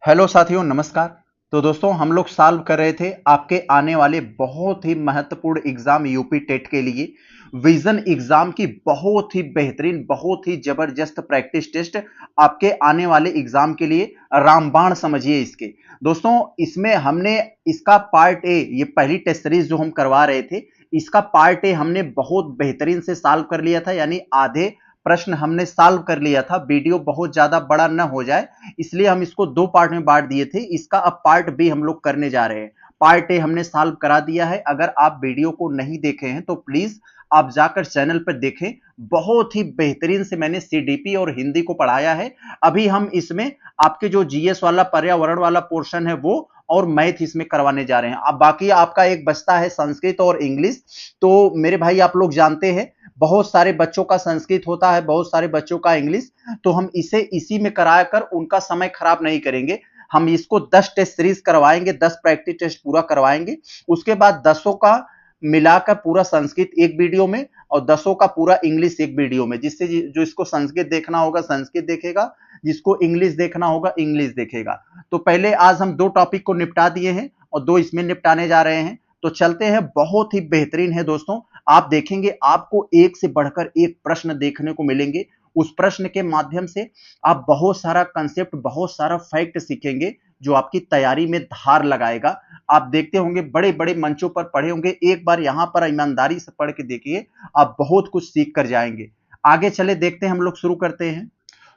Hello साथियों, नमस्कार। तो दोस्तों, हम लोग सॉल्व कर रहे थे आपके आने वाले बहुत ही महत्वपूर्ण एग्जाम यूपी टेट के लिए विजन एग्जाम की बहुत ही बेहतरीन, बहुत ही जबरदस्त प्रैक्टिस टेस्ट आपके आने वाले एग्जाम के लिए रामबाण समझिए इसके। दोस्तों, इसमें हमने इसका पार्ट ए, ये पहली टेस्ट सीरीज जो हम करवा रहे थे, इसका पार्ट ए हमने बहुत बेहतरीन से सॉल्व कर लिया था, यानी आधे प्रश्न हमने सॉल्व कर लिया था। वीडियो बहुत ज्यादा बड़ा न हो जाए इसलिए हम इसको दो पार्ट में बांट दिए थे। इसका अब पार्ट बी हम लोग करने जा रहे हैं। पार्ट ए हमने सॉल्व करा दिया है। अगर आप वीडियो को नहीं देखे हैं तो प्लीज आप जाकर चैनल पर देखें। बहुत ही बेहतरीन से मैंने सीडीपी और हिंदी को पढ़ाया है। अभी हम इसमें आपके जो जीएस वाला पर्यावरण वाला पोर्शन है वो और मैथ इसमें करवाने जा रहे हैं। अब बाकी आपका एक बचता है संस्कृत और इंग्लिश। तो मेरे भाई, आप लोग जानते हैं बहुत सारे बच्चों का संस्कृत होता है, बहुत सारे बच्चों का इंग्लिश। तो हम इसे इसी में कराकर उनका समय खराब नहीं करेंगे। हम इसको 10 टेस्ट सीरीज करवाएंगे, 10 प्रैक्टिस टेस्ट पूरा करवाएंगे। उसके बाद 10 का मिलाकर पूरा संस्कृत एक वीडियो में और 10 का पूरा इंग्लिश एक वीडियो में, जिससे जो इसको संस्कृत देखना होगा संस्कृत देखेगा, जिसको इंग्लिश देखना होगा इंग्लिश देखेगा। तो पहले आज हम 2 टॉपिक को निपटा दिए हैं और 2 इसमें निपटाने जा रहे हैं। तो चलते हैं। बहुत ही बेहतरीन है दोस्तों। आप देखेंगे आपको एक से बढ़कर एक प्रश्न देखने को मिलेंगे। उस प्रश्न के माध्यम से आप बहुत सारा कंसेप्ट, बहुत सारा फैक्ट सीखेंगे जो आपकी तैयारी में धार लगाएगा। आप देखते होंगे बड़े बड़े मंचों पर पढ़े होंगे, एक बार यहां पर ईमानदारी से पढ़ के देखिए, आप बहुत कुछ सीख कर जाएंगे। आगे चले, देखते हैं, हम लोग शुरू करते हैं।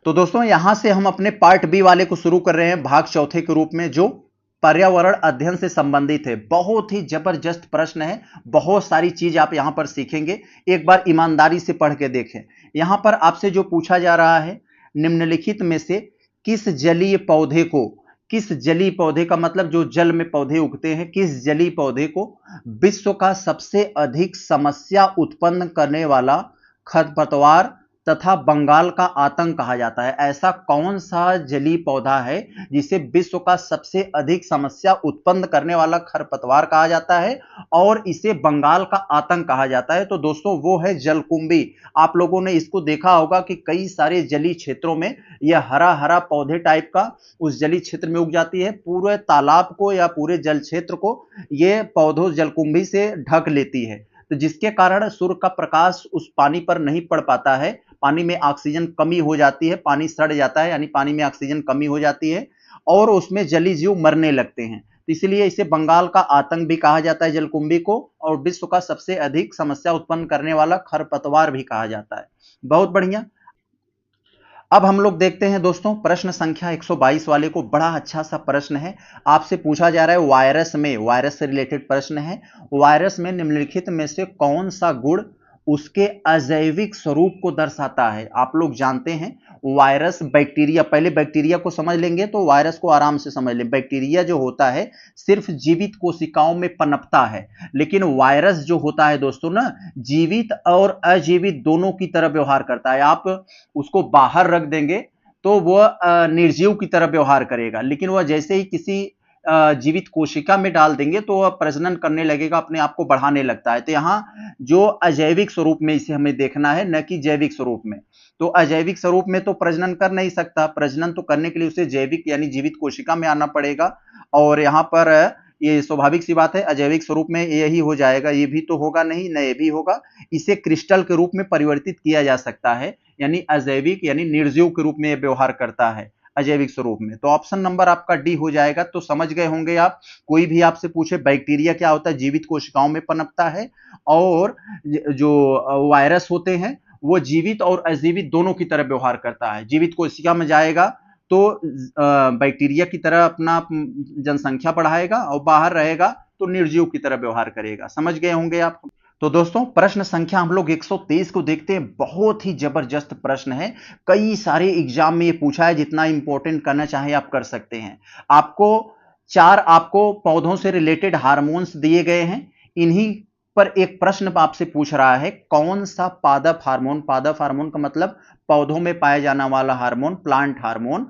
तो दोस्तों, यहां से हम अपने पार्ट बी वाले को शुरू कर रहे हैं, भाग चौथे के रूप में, जो पर्यावरण अध्ययन से संबंधित है। बहुत ही जबरदस्त प्रश्न है, बहुत सारी चीज आप यहां पर सीखेंगे। एक बार ईमानदारी से पढ़ के देखें। यहां पर आपसे जो पूछा जा रहा है, निम्नलिखित में से किस जलीय पौधे को, किस जलीय पौधे का मतलब जो जल में पौधे उगते हैं, किस जलीय पौधे को विश्व का सबसे अधिक समस्या उत्पन्न करने वाला खरपतवार तथा बंगाल का आतंक कहा जाता है? ऐसा कौन सा जलीय पौधा है जिसे विश्व का सबसे अधिक समस्या उत्पन्न करने वाला खरपतवार कहा जाता है और इसे बंगाल का आतंक कहा जाता है? तो दोस्तों, वो है जलकुंभी। आप लोगों ने इसको देखा होगा कि कई सारे जलीय क्षेत्रों में यह हरा हरा पौधे टाइप का उस जलीय क्षेत्र में उग जाती है। पूरे तालाब को या पूरे जल क्षेत्र को यह पौधों जलकुंभी से ढक लेती है। तो जिसके कारण सूर्य का प्रकाश उस पानी पर नहीं पड़ पाता है, पानी में ऑक्सीजन कमी हो जाती है, पानी सड़ जाता है, यानी पानी में ऑक्सीजन कमी हो जाती है और उसमें जलीय जीव मरने लगते हैं। तो इसलिए इसे बंगाल का आतंक भी कहा जाता है जलकुंभी को, और विश्व का सबसे अधिक समस्या उत्पन्न करने वाला खरपतवार भी कहा जाता है। बहुत बढ़िया। अब हम लोग देखते हैं दोस्तों, प्रश्न संख्या 122 वाले को। बड़ा अच्छा सा प्रश्न है। आपसे पूछा जा रहा है वायरस में, वायरस से रिलेटेड प्रश्न है। वायरस में निम्नलिखित में से कौन सा गुण उसके अजैविक स्वरूप को दर्शाता है? आप लोग जानते हैं वायरस बैक्टीरिया, पहले बैक्टीरिया को समझ लेंगे तो वायरस को आराम से समझ लें। बैक्टीरिया जो होता है सिर्फ जीवित कोशिकाओं में पनपता है, लेकिन वायरस जो होता है दोस्तों ना, जीवित और अजीवित दोनों की तरह व्यवहार करता है। आप उसको बाहर रख देंगे तो वह निर्जीव की तरह व्यवहार करेगा, लेकिन वह जैसे ही किसी जीवित कोशिका में डाल देंगे तो वह प्रजनन करने लगेगा, अपने आप को बढ़ाने लगता है। तो यहाँ जो अजैविक स्वरूप में इसे हमें देखना है, न कि जैविक स्वरूप में। तो अजैविक स्वरूप में तो प्रजनन कर नहीं सकता, प्रजनन तो करने के लिए उसे जैविक यानी जीवित कोशिका में आना पड़ेगा। और यहाँ पर ये स्वाभाविक सी बात है, अजैविक स्वरूप में यही हो जाएगा, ये भी तो होगा नहीं, न ये भी होगा। इसे क्रिस्टल के रूप में परिवर्तित किया जा सकता है, यानी अजैविक यानी निर्जीव के रूप में यह व्यवहार करता है अजैविक स्वरूप में। तो ऑप्शन नंबर आपका डी हो जाएगा। तो समझ गए होंगे आप। कोई भी आपसे पूछे बैक्टीरिया क्या होता है, जीवित कोशिकाओं में पनपता है, और जो वायरस होते हैं वो जीवित और अजीवित दोनों की तरह व्यवहार करता है। जीवित कोशिका में जाएगा तो बैक्टीरिया की तरह अपना जनसंख्या बढ़ाएगा, और बाहर रहेगा तो निर्जीव की तरह व्यवहार करेगा। समझ गए होंगे आप। तो दोस्तों, प्रश्न संख्या हम लोग 123 को देखते हैं। बहुत ही जबरदस्त प्रश्न है, कई सारे एग्जाम में ये पूछा है। जितना इंपॉर्टेंट करना चाहे आप कर सकते हैं। आपको पौधों से रिलेटेड हार्मोन्स दिए गए हैं। इन्हीं पर एक प्रश्न आपसे पूछ रहा है, कौन सा पादप हार्मोन, पादप हार्मोन का मतलब पौधों में पाया जाने वाला हार्मोन, प्लांट हार्मोन,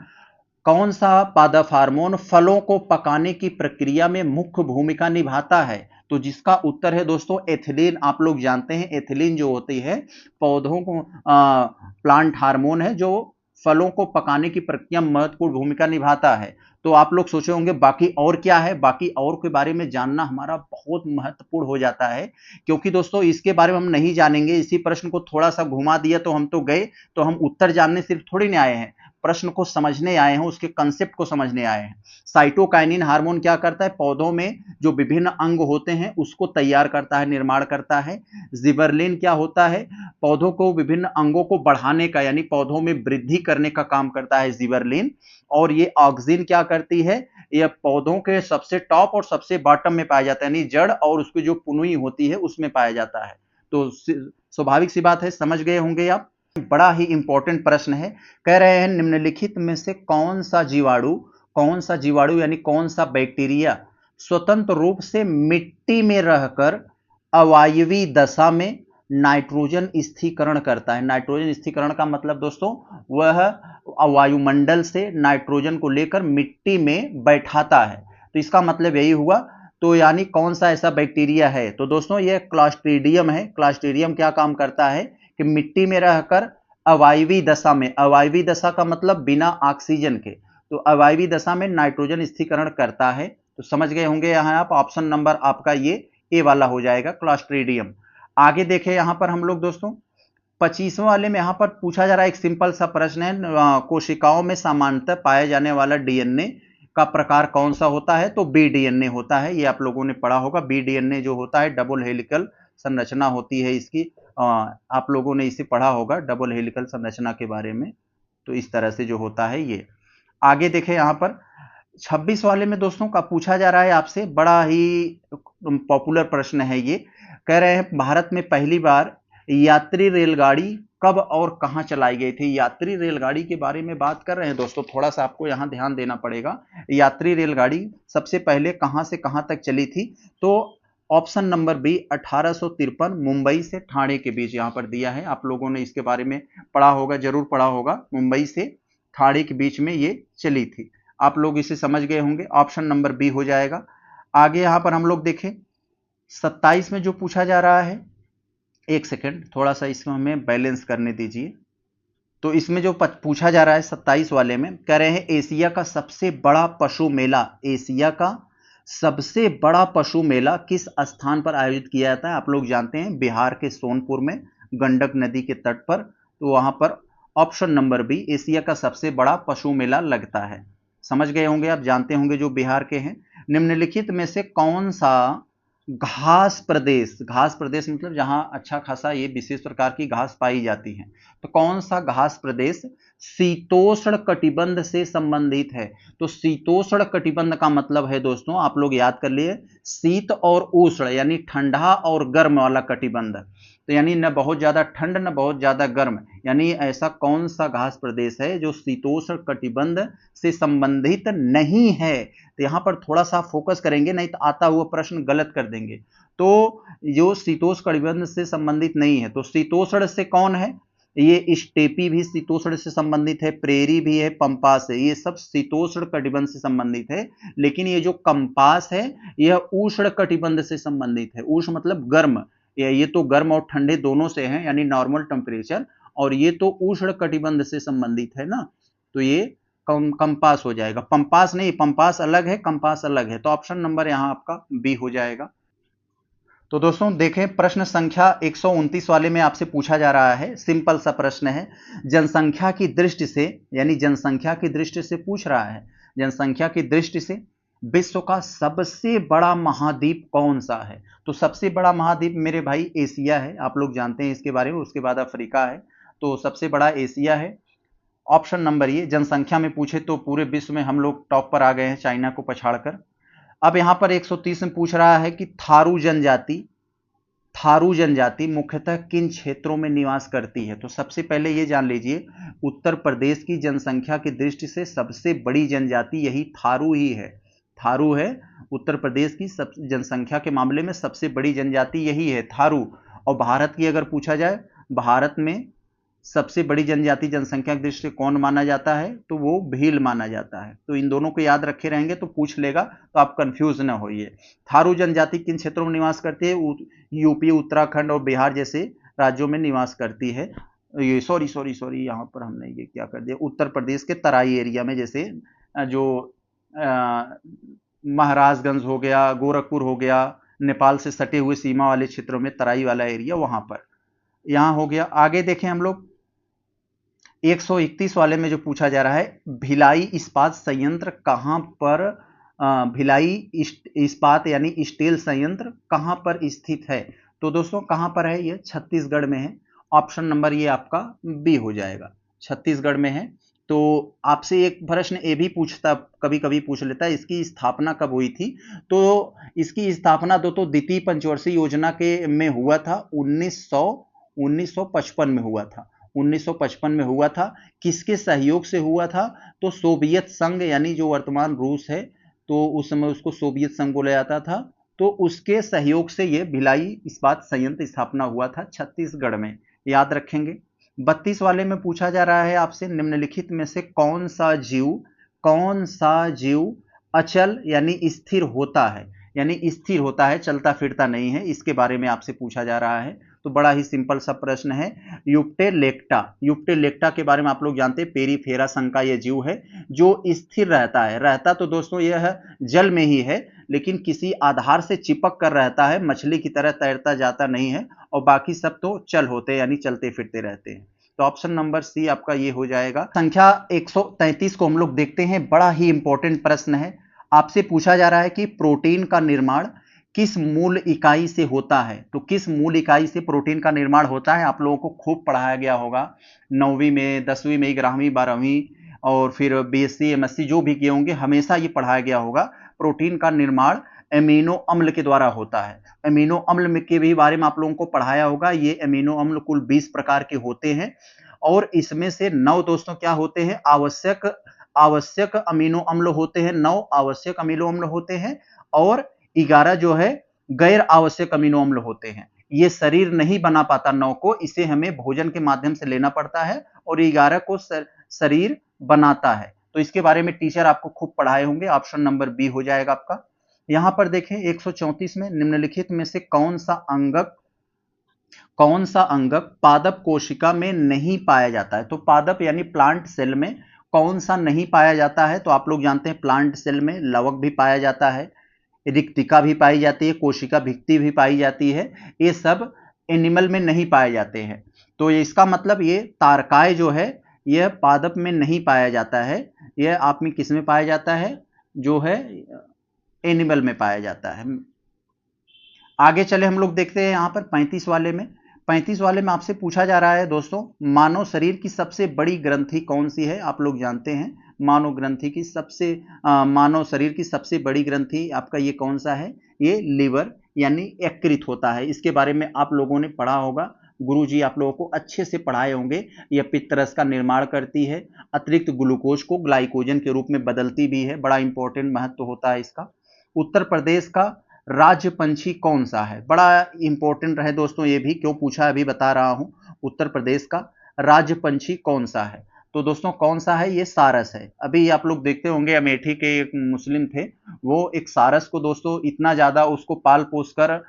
कौन सा पादप हार्मोन फलों को पकाने की प्रक्रिया में मुख्य भूमिका निभाता है? तो जिसका उत्तर है दोस्तों एथिलीन। आप लोग जानते हैं एथिलीन जो होती है पौधों को प्लांट हार्मोन है, जो फलों को पकाने की प्रक्रिया में महत्वपूर्ण भूमिका निभाता है। तो आप लोग सोचे होंगे बाकी और क्या है, बाकी और के बारे में जानना हमारा बहुत महत्वपूर्ण हो जाता है, क्योंकि दोस्तों इसके बारे में हम नहीं जानेंगे, इसी प्रश्न को थोड़ा सा घुमा दिया तो हम तो गए, तो हम उत्तर जानने सिर्फ थोड़ी नहीं आए हैं, प्रश्न को समझने आए हैं, उसके कंसेप्ट को समझने आए हैं। साइटोकाइनिन हार्मोन क्या करता है, पौधों में जो विभिन्न अंग होते हैं उसको तैयार करता है, निर्माण करता है। जिबरलिन क्या होता है, पौधों को विभिन्न अंगों को बढ़ाने का यानी पौधों में वृद्धि करने का काम करता है जिबरलिन। और ये ऑक्सिन क्या करती है, यह पौधों के सबसे टॉप और सबसे बॉटम में पाया जाता है, यानी जड़ और उसकी जो पुनुई होती है उसमें पाया जाता है। तो स्वाभाविक सी बात है, समझ गए होंगे आप। बड़ा ही इंपॉर्टेंट प्रश्न है, कह रहे हैं निम्नलिखित में से कौन सा जीवाणु यानी कौन सा बैक्टीरिया स्वतंत्र रूप से मिट्टी में रहकर अवायवी दशा में नाइट्रोजन स्थिरीकरण करता है। नाइट्रोजन स्थिरीकरण का मतलब दोस्तों वह वायुमंडल से नाइट्रोजन को लेकर मिट्टी में बैठाता है, तो इसका मतलब यही हुआ। तो यानी कौन सा ऐसा बैक्टीरिया है, तो दोस्तों यह क्लॉस्ट्रीडियम है। क्लॉस्ट्रीडियम क्या काम करता है कि मिट्टी में रहकर अवायवी दशा में, अवायवी दशा का मतलब बिना ऑक्सीजन के, तो अवायवी दशा में नाइट्रोजन स्थिरीकरण करता है। तो समझ गए होंगे यहाँ आप, ऑप्शन नंबर आपका ये ए वाला हो जाएगा, क्लॉस्ट्रीडियम। आगे देखें यहां पर हम लोग दोस्तों 25वें वाले में यहां पर पूछा जा रहा है एक सिंपल सा प्रश्न है, कोशिकाओं में सामान्यतः पाया जाने वाला डीएनए का प्रकार कौन सा होता है, तो बी डीएनए होता है। ये आप लोगों ने पढ़ा होगा, बी डीएनए जो होता है डबल हेलिकल संरचना होती है इसकी, आप लोगों ने इसे पढ़ा होगा डबल हेलिकल संरचना के बारे में। तो इस तरह से जो होता है ये। आगे देखें यहां पर 26 वाले में दोस्तों का पूछा जा रहा है आपसे, बड़ा ही पॉपुलर प्रश्न है ये। कह रहे हैं भारत में पहली बार यात्री रेलगाड़ी कब और कहां चलाई गई थी। यात्री रेलगाड़ी के बारे में बात कर रहे हैं दोस्तों, थोड़ा सा आपको यहां ध्यान देना पड़ेगा। यात्री रेलगाड़ी सबसे पहले कहां से कहां तक चली थी, तो ऑप्शन नंबर बी 1853 मुंबई से ठाणे के बीच यहां पर दिया है। आप लोगों ने इसके बारे में पढ़ा होगा, जरूर पढ़ा होगा, मुंबई से ठाणे के बीच में ये चली थी। आप लोग इसे समझ गए होंगे, ऑप्शन नंबर बी हो जाएगा। आगे यहां पर हम लोग देखें 27 में जो पूछा जा रहा है, एक सेकंड थोड़ा सा इसमें हमें बैलेंस करने दीजिए। तो इसमें जो पूछा जा रहा है 27 वाले में, कह रहे हैं एशिया का सबसे बड़ा पशु मेला, एशिया का सबसे बड़ा पशु मेला किस स्थान पर आयोजित किया जाता है। आप लोग जानते हैं बिहार के सोनपुर में गंडक नदी के तट पर, तो वहां पर ऑप्शन नंबर बी एशिया का सबसे बड़ा पशु मेला लगता है। समझ गए होंगे आप, जानते होंगे जो बिहार के हैं। निम्नलिखित में से कौन सा घास प्रदेश, घास प्रदेश मतलब जहां अच्छा खासा ये विशेष प्रकार की घास पाई जाती है, तो कौन सा घास प्रदेश शीतोष्ण कटिबंध से संबंधित है। तो शीतोष्ण कटिबंध का मतलब है दोस्तों, आप लोग याद कर लिए, शीत और उष्ण यानी ठंडा और गर्म वाला कटिबंध, तो यानी न बहुत ज्यादा ठंड न बहुत ज्यादा गर्म, यानी ऐसा कौन सा घास प्रदेश है जो शीतोष्ण कटिबंध से संबंधित नहीं है। तो यहां पर थोड़ा सा फोकस करेंगे, नहीं तो आता हुआ प्रश्न गलत कर देंगे। तो जो शीतोष्ण कटिबंध से संबंधित नहीं है, तो शीतोष्ण से कौन है, ये स्टेपी भी शीतोष्ण से संबंधित है, प्रेरी भी है, पंपास है, ये सब शीतोष्ण कटिबंध से संबंधित है। लेकिन ये जो कंपास है यह उष्ण कटिबंध से संबंधित है। उष्ण मतलब गर्म, ये तो गर्म और ठंडे दोनों से हैं, यानी नॉर्मल टेम्परेचर, और ये तो उष्ण कटिबंध से संबंधित है ना, तो ये कंपास हो जाएगा। पंपास नहीं, पंपास अलग है, कंपास अलग है, तो ऑप्शन नंबर यहां आपका बी हो जाएगा। तो दोस्तों देखें प्रश्न संख्या 129 वाले में आपसे पूछा जा रहा है, सिंपल सा प्रश्न है, जनसंख्या की दृष्टि से, यानी जनसंख्या की दृष्टि से पूछ रहा है, जनसंख्या की दृष्टि से विश्व का सबसे बड़ा महाद्वीप कौन सा है। तो सबसे बड़ा महाद्वीप मेरे भाई एशिया है, आप लोग जानते हैं इसके बारे में, उसके बाद अफ्रीका है, तो सबसे बड़ा एशिया है। ऑप्शन नंबर ये, जनसंख्या में पूछे तो पूरे विश्व में हम लोग टॉप पर आ गए हैं चाइना को पछाड़कर। अब यहां पर 130 में पूछ रहा है कि थारू जनजाति मुख्यतः किन क्षेत्रों में निवास करती है। तो सबसे पहले ये जान लीजिए, उत्तर प्रदेश की जनसंख्या की दृष्टि से सबसे बड़ी जनजाति यही थारू ही है। थारू है उत्तर प्रदेश की जनसंख्या के मामले में सबसे बड़ी जनजाति यही है, थारू। और भारत की अगर पूछा जाए, भारत में सबसे बड़ी जनजाति जनसंख्या की दृष्टि से कौन माना जाता है, तो वो भील माना जाता है। तो इन दोनों को याद रखे रहेंगे तो पूछ लेगा, तो आप कंफ्यूज ना होइए। थारू जनजाति किन क्षेत्रों में निवास करती है, यूपी, उत्तराखंड और बिहार जैसे राज्यों में निवास करती है। ये सॉरी यहाँ पर हमने ये क्या कर दिया, उत्तर प्रदेश के तराई एरिया में, जैसे जो महाराजगंज हो गया, गोरखपुर हो गया, नेपाल से सटे हुए सीमा वाले क्षेत्रों में तराई वाला एरिया वहां पर, यहां हो गया। आगे देखें हम लोग 131 वाले में जो पूछा जा रहा है, भिलाई इस्पात संयंत्र कहां पर, भिलाई इस्पात यानी स्टील संयंत्र कहां पर स्थित है? तो दोस्तों कहां पर है? ये छत्तीसगढ़ में है। ऑप्शन नंबर ये आपका बी हो जाएगा, छत्तीसगढ़ में है। तो आपसे एक प्रश्न ये भी पूछता, कभी कभी पूछ लेता है, इसकी स्थापना कब हुई थी? तो इसकी स्थापना दोस्तों द्वितीय पंचवर्षीय योजना के में हुआ था, 1955 में हुआ था। 1955 में हुआ था। किसके सहयोग से हुआ था? तो सोवियत संघ यानी जो वर्तमान रूस है, तो उस समय उसको सोवियत संघ बोला जाता था, तो उसके सहयोग से ये भिलाई इस्पात संयंत्र स्थापना हुआ था छत्तीसगढ़ में, याद रखेंगे। 32 वाले में पूछा जा रहा है आपसे, निम्नलिखित में से कौन सा जीव अचल यानी स्थिर होता है, यानी स्थिर होता है, चलता फिरता नहीं है, इसके बारे में आपसे पूछा जा रहा है। तो बड़ा ही सिंपल सा प्रश्न है, यूप्टेलेक्टा। यूप्टेलेक्टा के बारे में आप लोग जानते हैं, पेरीफेरा संघ का यह जीव है जो स्थिर रहता है। रहता तो दोस्तों यह जल में ही है, लेकिन किसी आधार से चिपक कर रहता है, मछली की तरह तैरता जाता नहीं है, और बाकी सब तो चल होते यानी चलते फिरते रहते हैं। तो ऑप्शन नंबर सी आपका ये हो जाएगा। संख्या 133 को हम लोग देखते हैं, बड़ा ही इंपॉर्टेंट प्रश्न है। आपसे पूछा जा रहा है कि प्रोटीन का निर्माण किस मूल इकाई से होता है? तो किस मूल इकाई से प्रोटीन का निर्माण होता है? आप लोगों को खूब पढ़ाया गया होगा 9वीं में, 10वीं में, 11वीं, 12वीं और फिर बीएससी एमएससी जो भी किए होंगे, हमेशा ये पढ़ाया गया होगा। प्रोटीन का निर्माण एमिनो अम्ल के द्वारा होता है। एमिनो अम्ल के भी बारे में आप लोगों को पढ़ाया होगा। ये एमिनो अम्ल कुल 20 प्रकार के होते हैं, और इसमें से 9 दोस्तों क्या होते हैं? आवश्यक अमीनो अम्ल होते हैं, 9 आवश्यक अमीनो अम्ल होते हैं, और 11 जो है गैर आवश्यक अमीनो अम्ल होते हैं। ये शरीर नहीं बना पाता 9 को, इसे हमें भोजन के माध्यम से लेना पड़ता है, और 11 को शरीर बनाता है। तो इसके बारे में टीचर आपको खूब पढ़ाए होंगे। ऑप्शन नंबर बी हो जाएगा आपका। यहां पर देखें 134 में, निम्नलिखित में से कौन सा अंगक पादप कोशिका में नहीं पाया जाता है? तो पादप यानी प्लांट सेल में कौन सा नहीं पाया जाता है? तो आप लोग जानते हैं प्लांट सेल में लवक भी पाया जाता है, रिक्तिका भी पाई जाती है, कोशिका भित्ति भी पाई जाती है। ये सब एनिमल में नहीं पाए जाते हैं। तो इसका मतलब ये तारकाय जो है यह पादप में नहीं पाया जाता है, यह आप में किस में पाया जाता है? जो है एनिमल में पाया जाता है। आगे चले हम लोग देखते हैं यहां पर 35 वाले में। 35 वाले में आपसे पूछा जा रहा है दोस्तों, मानव शरीर की सबसे बड़ी ग्रंथि कौन सी है? आप लोग जानते हैं मानव शरीर की सबसे बड़ी ग्रंथि आपका ये कौन सा है? ये लीवर यानी यकृत होता है। इसके बारे में आप लोगों ने पढ़ा होगा, गुरुजी आप लोगों को अच्छे से पढ़ाए होंगे। यह पित्तरस का निर्माण करती है, अतिरिक्त ग्लूकोज को ग्लाइकोजन के रूप में बदलती भी है। बड़ा इंपॉर्टेंट महत्व होता है इसका। उत्तर प्रदेश का राज्य पंछी कौन सा है? बड़ा इंपॉर्टेंट रहे दोस्तों ये भी, क्यों पूछा अभी बता रहा हूं। उत्तर प्रदेश का राज्य पंछी कौन सा है? तो दोस्तों कौन सा है? ये सारस है। अभी आप लोग देखते होंगे अमेठी के एक मुस्लिम थे, वो एक सारस को दोस्तों इतना ज्यादा उसको पाल पोस कर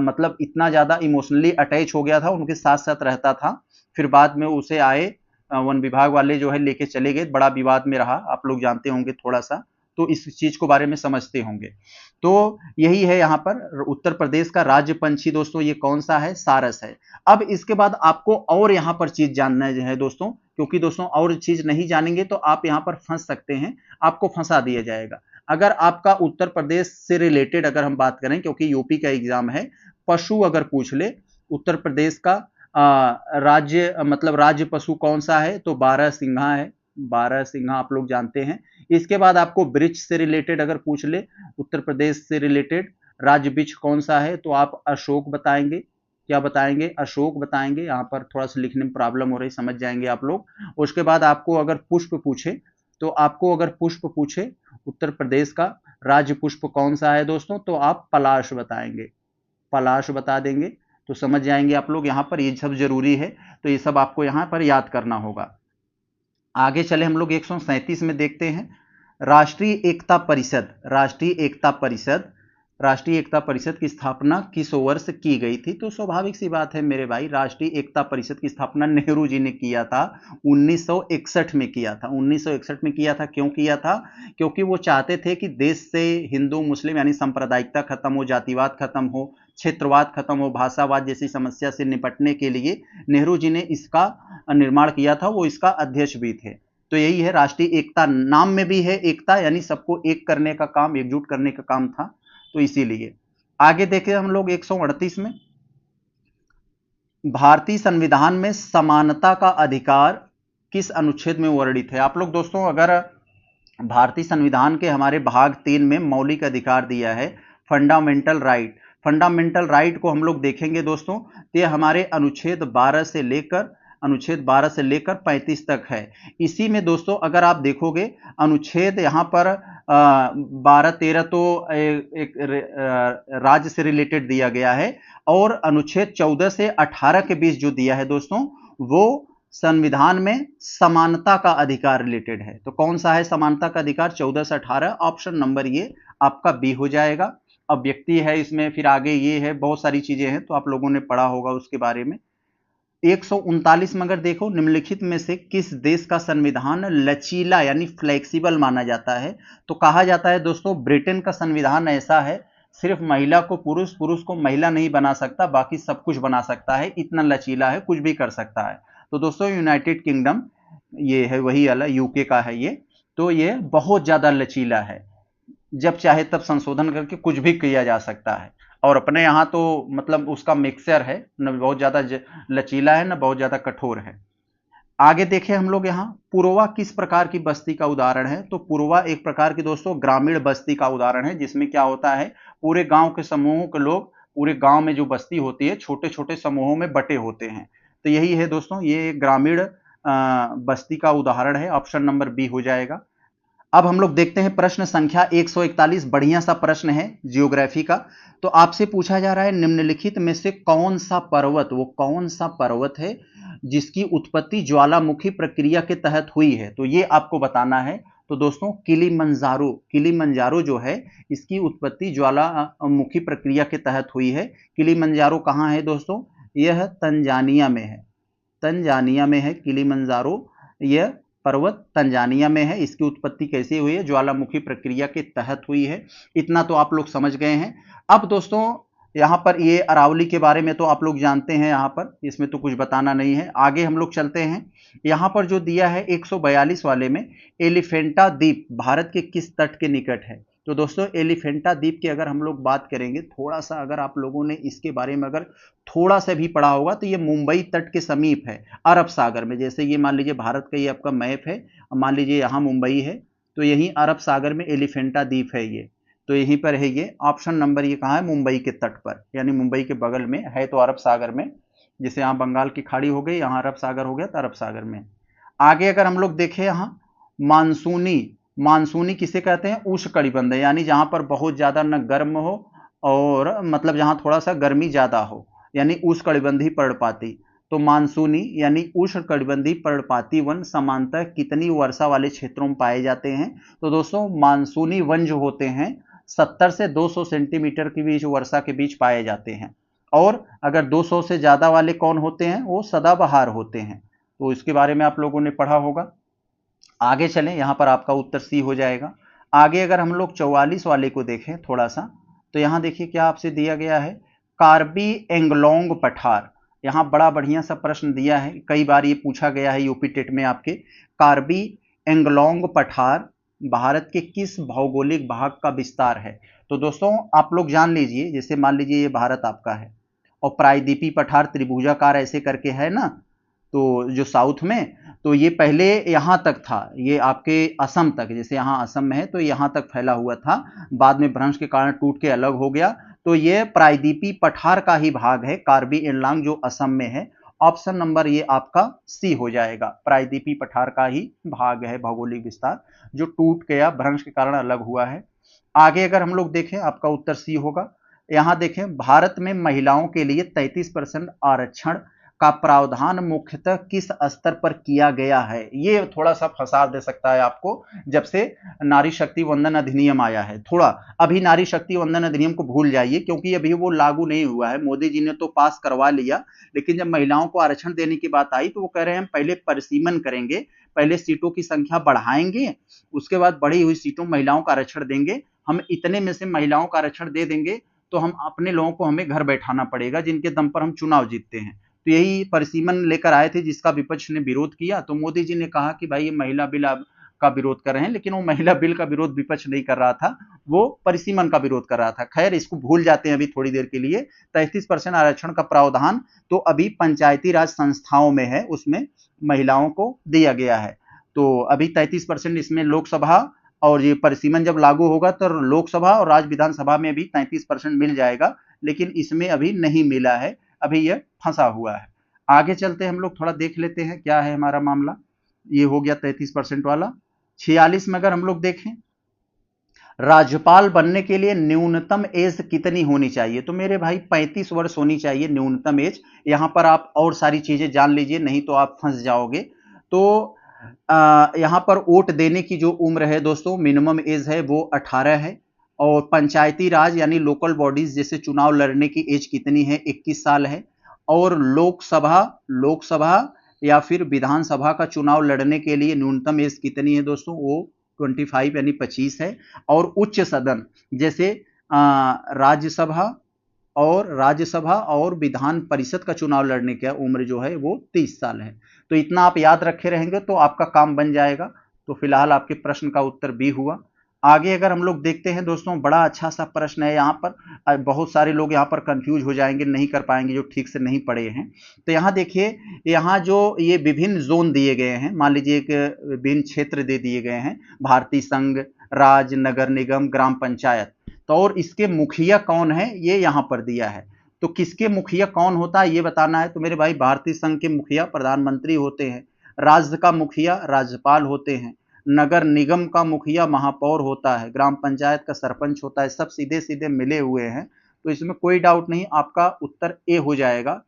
मतलब इतना ज्यादा इमोशनली अटैच हो गया था, उनके साथ साथ रहता था। फिर बाद में उसे आए वन विभाग वाले जो है लेके चले गए, बड़ा विवाद में रहा, आप लोग जानते होंगे थोड़ा सा, तो इस चीज को बारे में समझते होंगे। तो यही है यहाँ पर उत्तर प्रदेश का राज्य पंछी दोस्तों, ये कौन सा है? सारस है। अब इसके बाद आपको और यहाँ पर चीज जानना है दोस्तों, क्योंकि दोस्तों और चीज नहीं जानेंगे तो आप यहाँ पर फंस सकते हैं, आपको फंसा दिया जाएगा। अगर आपका उत्तर प्रदेश से रिलेटेड अगर हम बात करें, क्योंकि यूपी का एग्जाम है, पशु अगर पूछ ले उत्तर प्रदेश का राज्य मतलब राज्य पशु कौन सा है? तो बारहसिंघा है। बारहसिंघा आप लोग जानते हैं। इसके बाद आपको वृक्ष से रिलेटेड अगर पूछ ले, उत्तर प्रदेश से रिलेटेड राज्य वृक्ष कौन सा है? तो आप अशोक बताएंगे। क्या बताएंगे? अशोक बताएंगे। यहाँ पर थोड़ा सा लिखने में प्रॉब्लम हो रही, समझ जाएंगे आप लोग। उसके बाद आपको अगर पुष्प पूछे, तो आपको अगर पुष्प पूछे उत्तर प्रदेश का राज्य पुष्प कौन सा है दोस्तों, तो आप पलाश बताएंगे, पलाश बता देंगे। तो समझ जाएंगे आप लोग, यहाँ पर ये सब जरूरी है, तो ये सब आपको यहाँ पर याद करना होगा। आगे चले हम लोग 137 में देखते हैं, राष्ट्रीय एकता परिषद राष्ट्रीय एकता परिषद की स्थापना किस वर्ष की गई थी? तो स्वाभाविक सी बात है मेरे भाई, राष्ट्रीय एकता परिषद की स्थापना नेहरू जी ने किया था, 1961 में किया था। 1961 में किया था। क्यों किया था? क्योंकि वो चाहते थे कि देश से हिंदू मुस्लिम यानी सांप्रदायिकता खत्म हो, जातिवाद खत्म हो, क्षेत्रवाद खत्म हो, भाषावाद जैसी समस्या से निपटने के लिए नेहरू जी ने इसका निर्माण किया था। वो इसका अध्यक्ष भी थे। तो यही है राष्ट्रीय एकता, नाम में भी है एकता, यानी सबको एक करने का काम, एकजुट करने का काम था, तो इसीलिए। आगे देखें हम लोग 138 में, भारतीय संविधान में समानता का अधिकार किस अनुच्छेद में वर्णित है? आप लोग दोस्तों अगर भारतीय संविधान के हमारे भाग 3 में मौलिक अधिकार दिया है, फंडामेंटल राइट, फंडामेंटल राइट को हम लोग देखेंगे दोस्तों, तो ये हमारे अनुच्छेद 12 से लेकर 35 तक है। इसी में दोस्तों अगर आप देखोगे अनुच्छेद यहाँ पर 12-13 तो एक राज्य से रिलेटेड दिया गया है, और अनुच्छेद 14 से 18 के बीच जो दिया है दोस्तों, वो संविधान में समानता का अधिकार रिलेटेड है। तो कौन सा है समानता का अधिकार? 14 से 18। ऑप्शन नंबर ये आपका बी हो जाएगा। अब व्यक्ति है इसमें, फिर आगे ये है, बहुत सारी चीजें हैं, तो आप लोगों ने पढ़ा होगा उसके बारे में। 139 में अगर देखो, निम्नलिखित में से किस देश का संविधान लचीला यानी फ्लेक्सिबल माना जाता है? तो कहा जाता है दोस्तों ब्रिटेन का संविधान ऐसा है, सिर्फ महिला को पुरुष, पुरुष को महिला नहीं बना सकता, बाकी सब कुछ बना सकता है, इतना लचीला है, कुछ भी कर सकता है। तो दोस्तों यूनाइटेड किंगडम ये है, वही वाला यूके का है ये, तो ये बहुत ज्यादा लचीला है, जब चाहे तब संशोधन करके कुछ भी किया जा सकता है। और अपने यहाँ तो मतलब उसका मिक्सचर है, न बहुत ज्यादा लचीला है, न बहुत ज्यादा कठोर है। आगे देखें हम लोग यहाँ, पुरवा किस प्रकार की बस्ती का उदाहरण है? तो पुरवा एक प्रकार की दोस्तों ग्रामीण बस्ती का उदाहरण है, जिसमें क्या होता है, पूरे गांव के समूहों के लोग, पूरे गांव में जो बस्ती होती है छोटे छोटे समूहों में बटे होते हैं। तो यही है दोस्तों, ये ग्रामीण बस्ती का उदाहरण है। ऑप्शन नंबर बी हो जाएगा। अब हम लोग देखते हैं प्रश्न संख्या 141, बढ़िया सा प्रश्न है जियोग्राफी का। तो आपसे पूछा जा रहा है निम्नलिखित में से कौन सा पर्वत, वो कौन सा पर्वत है जिसकी उत्पत्ति ज्वालामुखी प्रक्रिया के तहत हुई है? तो ये आपको बताना है। तो दोस्तों किलिमंजारो, किलिमंजारो जो है इसकी उत्पत्ति ज्वालामुखी प्रक्रिया के तहत हुई है। किलिमंजारो कहाँ है दोस्तों? यह तंजानिया में है, तंजानिया में है किलिमंजारो। यह पर्वत तंजानिया में है। इसकी उत्पत्ति कैसे हुई है? ज्वालामुखी प्रक्रिया के तहत हुई है। इतना तो आप लोग समझ गए हैं। अब दोस्तों यहां पर ये अरावली के बारे में तो आप लोग जानते हैं, यहां पर इसमें तो कुछ बताना नहीं है। आगे हम लोग चलते हैं। यहां पर जो दिया है 142 वाले में, एलिफेंटा द्वीप भारत के किस तट के निकट है? तो दोस्तों एलिफेंटा द्वीप की अगर हम लोग बात करेंगे, थोड़ा सा अगर आप लोगों ने इसके बारे में अगर थोड़ा सा भी पढ़ा होगा, तो ये मुंबई तट के समीप है, अरब सागर में। जैसे ये मान लीजिए भारत का ये आपका मैप है, मान लीजिए यहाँ मुंबई है, तो यहीं अरब सागर में एलिफेंटा द्वीप है ये, तो यहीं पर है ये। ऑप्शन नंबर ये कहाँ है? मुंबई के तट पर, यानी मुंबई के बगल में है, तो अरब सागर में। जैसे यहाँ बंगाल की खाड़ी हो गई, यहाँ अरब सागर हो गया, तो अरब सागर में। आगे अगर हम लोग देखें यहाँ, मानसूनी, मानसूनी किसे कहते हैं? उष्णकटिबंध, यानी जहां पर बहुत ज्यादा न गर्म हो और मतलब जहां थोड़ा सा गर्मी ज्यादा हो, यानी उष्णकटिबंधीय पर्णपाती। तो मानसूनी यानी उष्णकटिबंधीय पर्णपाती वन सामान्यतः कितनी वर्षा वाले क्षेत्रों में पाए जाते हैं? तो दोस्तों मानसूनी वन जो होते हैं 70 से 200 सेंटीमीटर के बीच वर्षा के बीच पाए जाते हैं। और अगर 200 से ज्यादा वाले कौन होते हैं? वो सदाबहार होते हैं। तो इसके बारे में आप लोगों ने पढ़ा होगा। आगे चलें, यहां पर आपका उत्तर सी हो जाएगा। आगे अगर हम लोग 44 वाले को देखें थोड़ा सा, तो यहां देखिए क्या आपसे दिया गया है, कार्बी एंगलोंग पठार। यहां बड़ा बढ़िया सा प्रश्न दिया है, कई बार ये पूछा गया है यूपी टेट में आपके। कार्बी एंगलोंग पठार भारत के किस भौगोलिक भाग का विस्तार है? तो दोस्तों आप लोग जान लीजिए, जैसे मान लीजिए ये भारत आपका है, और प्रायद्वीपीय पठार त्रिभुजाकार ऐसे करके है ना, तो जो साउथ में, तो ये पहले यहां तक था, ये आपके असम तक, जैसे यहां असम में है तो यहां तक फैला हुआ था, बाद में भ्रंश के कारण टूट के अलग हो गया। तो ये प्रायद्वीपीय पठार का ही भाग है, कार्बी एंगलोंग, जो असम में है। ऑप्शन नंबर ये आपका सी हो जाएगा, प्रायद्वीपीय पठार का ही भाग है भौगोलिक विस्तार, जो टूट गया, भ्रंश के कारण अलग हुआ है। आगे अगर हम लोग देखें, आपका उत्तर सी होगा। यहां देखें, भारत में महिलाओं के लिए 33% आरक्षण का प्रावधान मुख्यतः किस स्तर पर किया गया है? ये थोड़ा सा फंसा दे सकता है आपको जब से नारी शक्ति वंदन अधिनियम आया है। थोड़ा अभी नारी शक्ति वंदन अधिनियम को भूल जाइए, क्योंकि अभी वो लागू नहीं हुआ है। मोदी जी ने तो पास करवा लिया, लेकिन जब महिलाओं को आरक्षण देने की बात आई तो वो कह रहे हैं हम पहले परिसीमन करेंगे, पहले सीटों की संख्या बढ़ाएंगे, उसके बाद बढ़ी हुई सीटों में महिलाओं का आरक्षण देंगे। हम इतने में से महिलाओं का आरक्षण दे देंगे तो हम अपने लोगों को हमें घर बैठाना पड़ेगा, जिनके दम पर हम चुनाव जीतते हैं। तो यही परिसीमन लेकर आए थे, जिसका विपक्ष ने विरोध किया। तो मोदी जी ने कहा कि भाई ये महिला बिल का विरोध कर रहे हैं, लेकिन वो महिला बिल का विरोध विपक्ष नहीं कर रहा था, वो परिसीमन का विरोध कर रहा था। खैर, इसको भूल जाते हैं अभी थोड़ी देर के लिए। 33% आरक्षण का प्रावधान तो अभी पंचायती राज संस्थाओं में है, उसमें महिलाओं को दिया गया है। तो अभी 33% इसमें लोकसभा, और ये परिसीमन जब लागू होगा तो लोकसभा और राज्य विधानसभा में भी 33% मिल जाएगा, लेकिन इसमें अभी नहीं मिला है, अभी यह फंसा हुआ है। आगे चलते हम लोग थोड़ा देख लेते हैं क्या है हमारा मामला। ये हो गया 33% वाला। 46 में अगर हम लोग देखें, राज्यपाल बनने के लिए न्यूनतम एज कितनी होनी चाहिए? तो मेरे भाई 35 वर्ष होनी चाहिए न्यूनतम एज। यहां पर आप और सारी चीजें जान लीजिए, नहीं तो आप फंस जाओगे। तो यहाँ पर वोट देने की जो उम्र है दोस्तों, मिनिमम एज है वो 18 है। और पंचायती राज यानी लोकल बॉडीज जैसे चुनाव लड़ने की एज कितनी है? 21 साल है। और लोकसभा या फिर विधानसभा का चुनाव लड़ने के लिए न्यूनतम एज कितनी है दोस्तों? वो 25 यानी 25 है। और उच्च सदन जैसे राज्यसभा और विधान परिषद का चुनाव लड़ने की उम्र जो है वो 30 साल है। तो इतना आप याद रखे रहेंगे तो आपका काम बन जाएगा। तो फिलहाल आपके प्रश्न का उत्तर बी हुआ। आगे अगर हम लोग देखते हैं दोस्तों, बड़ा अच्छा सा प्रश्न है यहाँ पर। बहुत सारे लोग यहाँ पर कंफ्यूज हो जाएंगे, नहीं कर पाएंगे जो ठीक से नहीं पढ़े हैं। तो यहाँ देखिए, यहाँ जो ये विभिन्न जोन दिए गए हैं, मान लीजिए एक विभिन्न क्षेत्र दे दिए गए हैं, भारतीय संघ, राज्य, नगर निगम, ग्राम पंचायत। तो और इसके मुखिया कौन है ये यहाँ पर दिया है। तो किसके मुखिया कौन होता है ये बताना है। तो मेरे भाई, भारतीय संघ के मुखिया प्रधानमंत्री होते हैं, राज्य का मुखिया राज्यपाल होते हैं, नगर निगम का मुखिया महापौर होता है, ग्राम पंचायत का सरपंच होता है। सब सीधे सीधे मिले हुए हैं, तो इसमें कोई डाउट नहीं, आपका उत्तर ए हो जाएगा।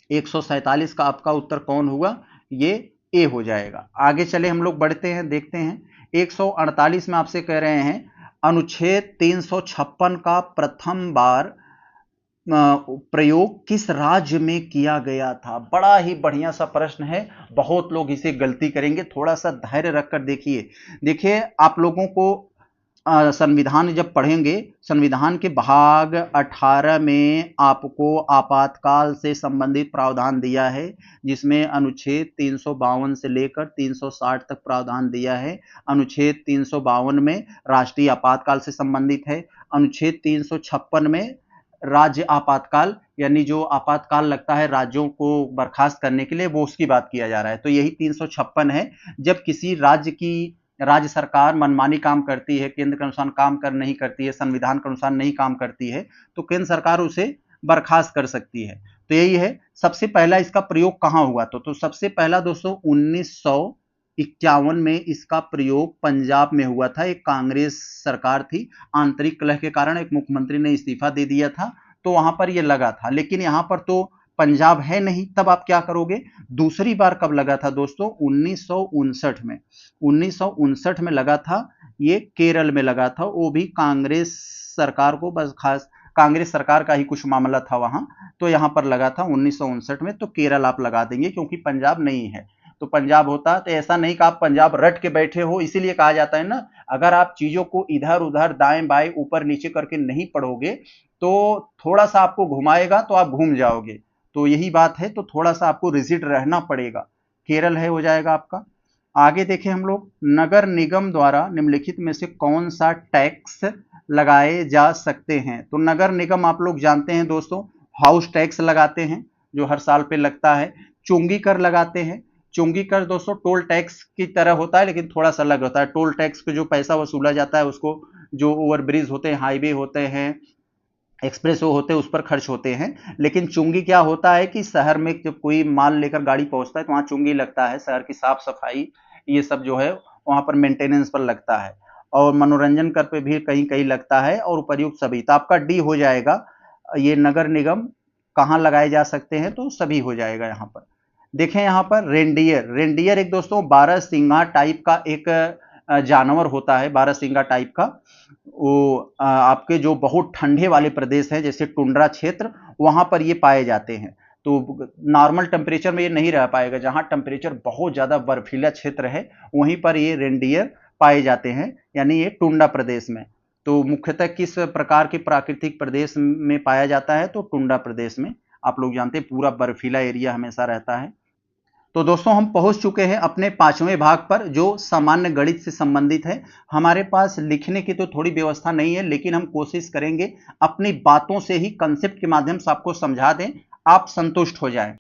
147 का आपका उत्तर कौन हुआ? ये ए हो जाएगा। आगे चले हम लोग बढ़ते हैं, देखते हैं। 148 में आपसे कह रहे हैं अनुच्छेद 356 का प्रथम बार प्रयोग किस राज्य में किया गया था? बड़ा ही बढ़िया सा प्रश्न है, बहुत लोग इसे गलती करेंगे, थोड़ा सा धैर्य रखकर देखिए। देखिए, आप लोगों को संविधान जब पढ़ेंगे, संविधान के भाग 18 में आपको आपातकाल से संबंधित प्रावधान दिया है, जिसमें अनुच्छेद 352 से लेकर 360 तक प्रावधान दिया है। अनुच्छेद 352 में राष्ट्रीय आपातकाल से संबंधित है। अनुच्छेद 356 में राज्य आपातकाल, यानी जो आपातकाल लगता है राज्यों को बर्खास्त करने के लिए, वो उसकी बात किया जा रहा है। तो यही 356 है। जब किसी राज्य सरकार मनमानी काम करती है, केंद्र के अनुसार काम नहीं करती है, संविधान के अनुसार नहीं काम करती है, तो केंद्र सरकार उसे बर्खास्त कर सकती है। तो यही है। सबसे पहला इसका प्रयोग कहां हुआ? तो सबसे पहला दोस्तों 1951 में इसका प्रयोग पंजाब में हुआ था। एक कांग्रेस सरकार थी, आंतरिक कलह के कारण एक मुख्यमंत्री ने इस्तीफा दे दिया था, तो वहां पर यह लगा था। लेकिन यहां पर तो पंजाब है नहीं, तब आप क्या करोगे? दूसरी बार कब लगा था दोस्तों? 1959 में। 1959 में लगा था, ये केरल में लगा था। वो भी कांग्रेस सरकार को, बस खास कांग्रेस सरकार का ही कुछ मामला था वहां, तो यहां पर लगा था 1959 में। तो केरल आप लगा देंगे, क्योंकि पंजाब नहीं है। तो पंजाब होता तो ऐसा नहीं कि आप पंजाब रट के बैठे हो। इसीलिए कहा जाता है ना, अगर आप चीजों को इधर उधर दाएं बाएं ऊपर नीचे करके नहीं पढ़ोगे, तो थोड़ा सा आपको घुमाएगा तो आप घूम जाओगे। तो यही बात है, तो थोड़ा सा आपको रिजिड रहना पड़ेगा। केरल है, हो जाएगा आपका। आगे देखें हम लोग, नगर निगम द्वारा निम्नलिखित में से कौन सा टैक्स लगाए जा सकते हैं? तो नगर निगम आप लोग जानते हैं दोस्तों, हाउस टैक्स लगाते हैं जो हर साल पे लगता है। चुंगी कर लगाते हैं। चुंगी कर दोस्तों टोल टैक्स की तरह होता है, लेकिन थोड़ा सा अलग होता है। टोल टैक्स पे जो पैसा वसूला जाता है उसको, जो ओवरब्रिज होते हैं, हाईवे होते हैं, एक्सप्रेस वो होते हैं, उस पर खर्च होते हैं। लेकिन चुंगी क्या होता है कि शहर में जब कोई माल लेकर गाड़ी पहुंचता है तो वहां चुंगी लगता है, शहर की साफ सफाई ये सब जो है वहां पर मेंटेनेंस पर लगता है। और मनोरंजन कर पे भी कहीं कहीं लगता है, और उपर्युक्त सभी। तो आपका डी हो जाएगा, ये नगर निगम कहाँ लगाए जा सकते हैं, तो सभी हो जाएगा यहाँ पर। देखें यहाँ पर रेंडियर, रेंडियर एक दोस्तों 12 सिंगा टाइप का एक जानवर होता है, 12 सिंगा टाइप का। वो आपके जो बहुत ठंडे वाले प्रदेश हैं जैसे टुंड्रा क्षेत्र, वहां पर ये पाए जाते हैं। तो नॉर्मल टेम्परेचर में ये नहीं रह पाएगा, जहां टेम्परेचर बहुत ज्यादा बर्फीला क्षेत्र है वहीं पर ये रेंडियर पाए जाते हैं, यानी ये टुंड्रा प्रदेश में। तो मुख्यतः किस प्रकार के प्राकृतिक प्रदेश में पाया जाता है, तो टुंड्रा प्रदेश में। आप लोग जानते हैं पूरा बर्फीला एरिया हमेशा रहता है। तो दोस्तों हम पहुंच चुके हैं अपने 5वें भाग पर, जो सामान्य गणित से संबंधित है। हमारे पास लिखने की तो थोड़ी व्यवस्था नहीं है, लेकिन हम कोशिश करेंगे अपनी बातों से ही कंसेप्ट के माध्यम से आपको समझा दें, आप संतुष्ट हो जाएं।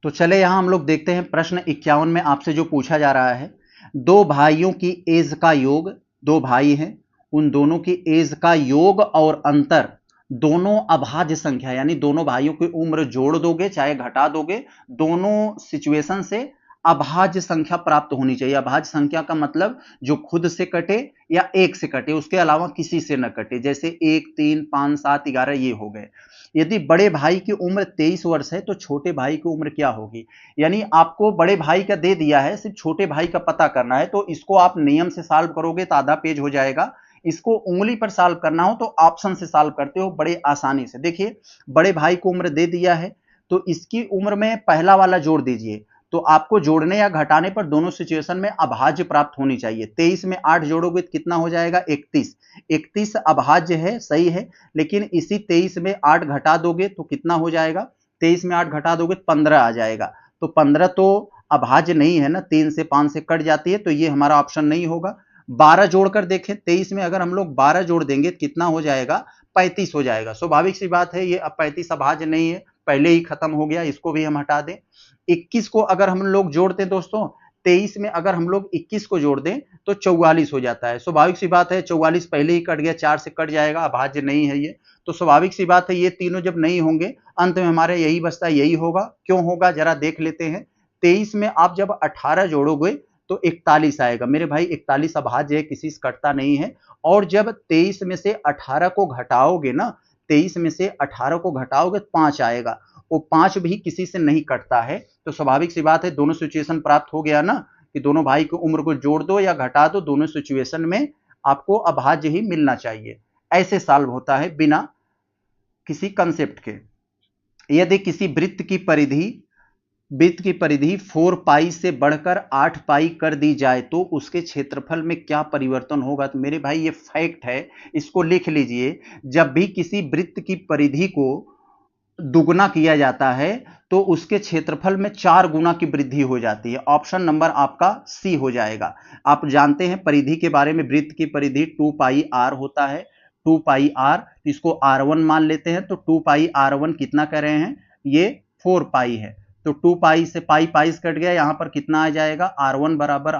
तो चले यहां हम लोग देखते हैं प्रश्न 51 में आपसे जो पूछा जा रहा है, दो भाइयों की एज का योग, दो भाई हैं, उन दोनों की एज का योग और अंतर दोनों अभाज्य संख्या, यानी दोनों भाइयों की उम्र जोड़ दोगे चाहे घटा दोगे, दोनों सिचुएशन से अभाज्य संख्या प्राप्त होनी चाहिए। अभाज्य संख्या का मतलब जो खुद से कटे या एक से कटे, उसके अलावा किसी से न कटे, जैसे 1, 3, 5, 7, 11 ये हो गए। यदि बड़े भाई की उम्र 23 वर्ष है तो छोटे भाई की उम्र क्या होगी। यानी आपको बड़े भाई का दे दिया है, सिर्फ छोटे भाई का पता करना है। तो इसको आप नियम से सॉल्व करोगे तो आधा पेज हो जाएगा। इसको उंगली पर सॉल्व करना हो तो ऑप्शन से सॉल्व करते हो बड़े आसानी से। देखिए बड़े भाई को उम्र दे दिया है, तो इसकी उम्र में पहला वाला जोड़ दीजिए। तो आपको जोड़ने या घटाने पर दोनों सिचुएशन में अभाज्य प्राप्त होनी चाहिए। 23 में 8 जोड़ोगे तो कितना हो जाएगा, 31। 31 अभाज्य है, सही है, लेकिन इसी 23 में 8 घटा दोगे तो कितना हो जाएगा, 23 में 8 घटा दोगे तो 15 आ जाएगा। तो 15 तो अभाज्य नहीं है ना, 3 से 5 से कट जाती है, तो ये हमारा ऑप्शन नहीं होगा। 12 जोड़कर देखें, 23 में अगर हम लोग 12 जोड़ देंगे तो कितना हो जाएगा, 35 हो जाएगा। स्वाभाविक सी बात है, ये अब 35 अभाज्य नहीं है, पहले ही खत्म हो गया, इसको भी हम हटा दें। 21 को अगर हम लोग जोड़ते हैं दोस्तों, 23 में अगर हम लोग 21 को जोड़ दें तो 44 हो जाता है। स्वाभाविक सी बात है, 44 पहले ही कट गया, 4 से कट जाएगा, अभाज्य नहीं है ये। तो स्वाभाविक सी बात है, ये तीनों जब नहीं होंगे, अंत में हमारे यही बचता है, यही होगा। क्यों होगा जरा देख लेते हैं। 23 में आप जब 18 जोड़ोगे तो 41 आएगा। मेरे भाई 41 अभाज्य है, किसी से कटता नहीं है। और जब 23 में से 18 को घटाओगे ना, 23 में से 18 को घटाओगे तो 5 आएगा, वो 5 भी किसी से नहीं कटता है। तो स्वाभाविक सी बात है, दोनों सिचुएशन प्राप्त हो गया ना, कि दोनों भाई की उम्र को जोड़ दो या घटा दो, दोनों सिचुएशन में आपको अभाज्य ही मिलना चाहिए। ऐसे सॉल्व होता है बिना किसी कंसेप्ट के। यदि किसी वृत्त की परिधि 4 पाई से बढ़कर 8 पाई कर दी जाए तो उसके क्षेत्रफल में क्या परिवर्तन होगा। तो मेरे भाई ये फैक्ट है, इसको लिख लीजिए। जब भी किसी वृत्त की परिधि को दुगुना किया जाता है तो उसके क्षेत्रफल में 4 गुना की वृद्धि हो जाती है। ऑप्शन नंबर आपका सी हो जाएगा। आप जानते हैं परिधि के बारे में, वृत्त की परिधि 2 पाई आर होता है, 2 पाई आर, इसको R1 मान लेते हैं। तो 2 पाई R1 कितना कर रहे हैं, ये 4 पाई है। तो 2 पाई से पाई से कट गया, यहां पर कितना आ जाएगा, R1 बराबर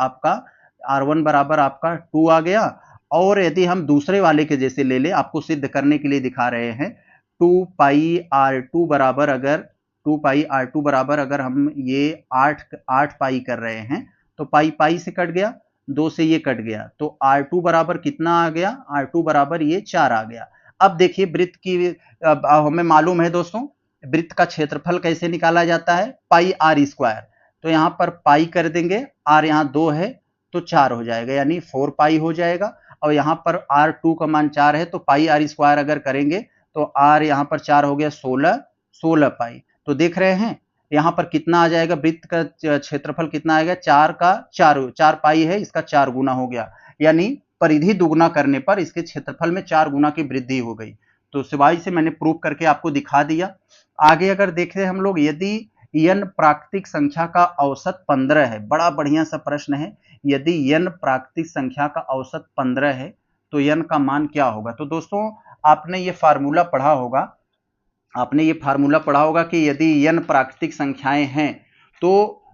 आपका 2 आ गया। और यदि हम दूसरे वाले के जैसे ले ले, आपको सिद्ध करने के लिए दिखा रहे हैं, 2 पाई R2 बराबर अगर हम ये 8 पाई कर रहे हैं तो पाई से कट गया, 2 से ये कट गया, तो R2 बराबर कितना आ गया, R2 बराबर ये 4 आ गया। अब देखिए वृत्त की, हमें मालूम है दोस्तों वृत्त का क्षेत्रफल कैसे निकाला जाता है, पाई आर स्क्वायर। तो यहां पर पाई कर देंगे, आर यहां 2 है तो 4 हो जाएगा, यानी 4 पाई हो जाएगा। और यहां पर R2 का मान 4 है, तो पाई आर स्क्वायर अगर करेंगे तो आर यहां पर 4 हो गया, 16 पाई। तो देख रहे हैं यहां पर कितना आ जाएगा, वृत्त का क्षेत्रफल कितना आएगा, 4 पाई है, इसका 4 गुना हो गया। यानी परिधि दुगुना करने पर इसके क्षेत्रफल में 4 गुना की वृद्धि हो गई। तो सिवाई से मैंने प्रूव करके आपको दिखा दिया। आगे अगर देखें हम लोग, यदि n प्राकृतिक संख्या का औसत 15 है, बड़ा बढ़िया सा प्रश्न है, यदि n प्राकृतिक संख्या का औसत 15 है तो n का मान क्या होगा। तो दोस्तों आपने ये फार्मूला पढ़ा होगा कि यदि n प्राकृतिक संख्याएं हैं तो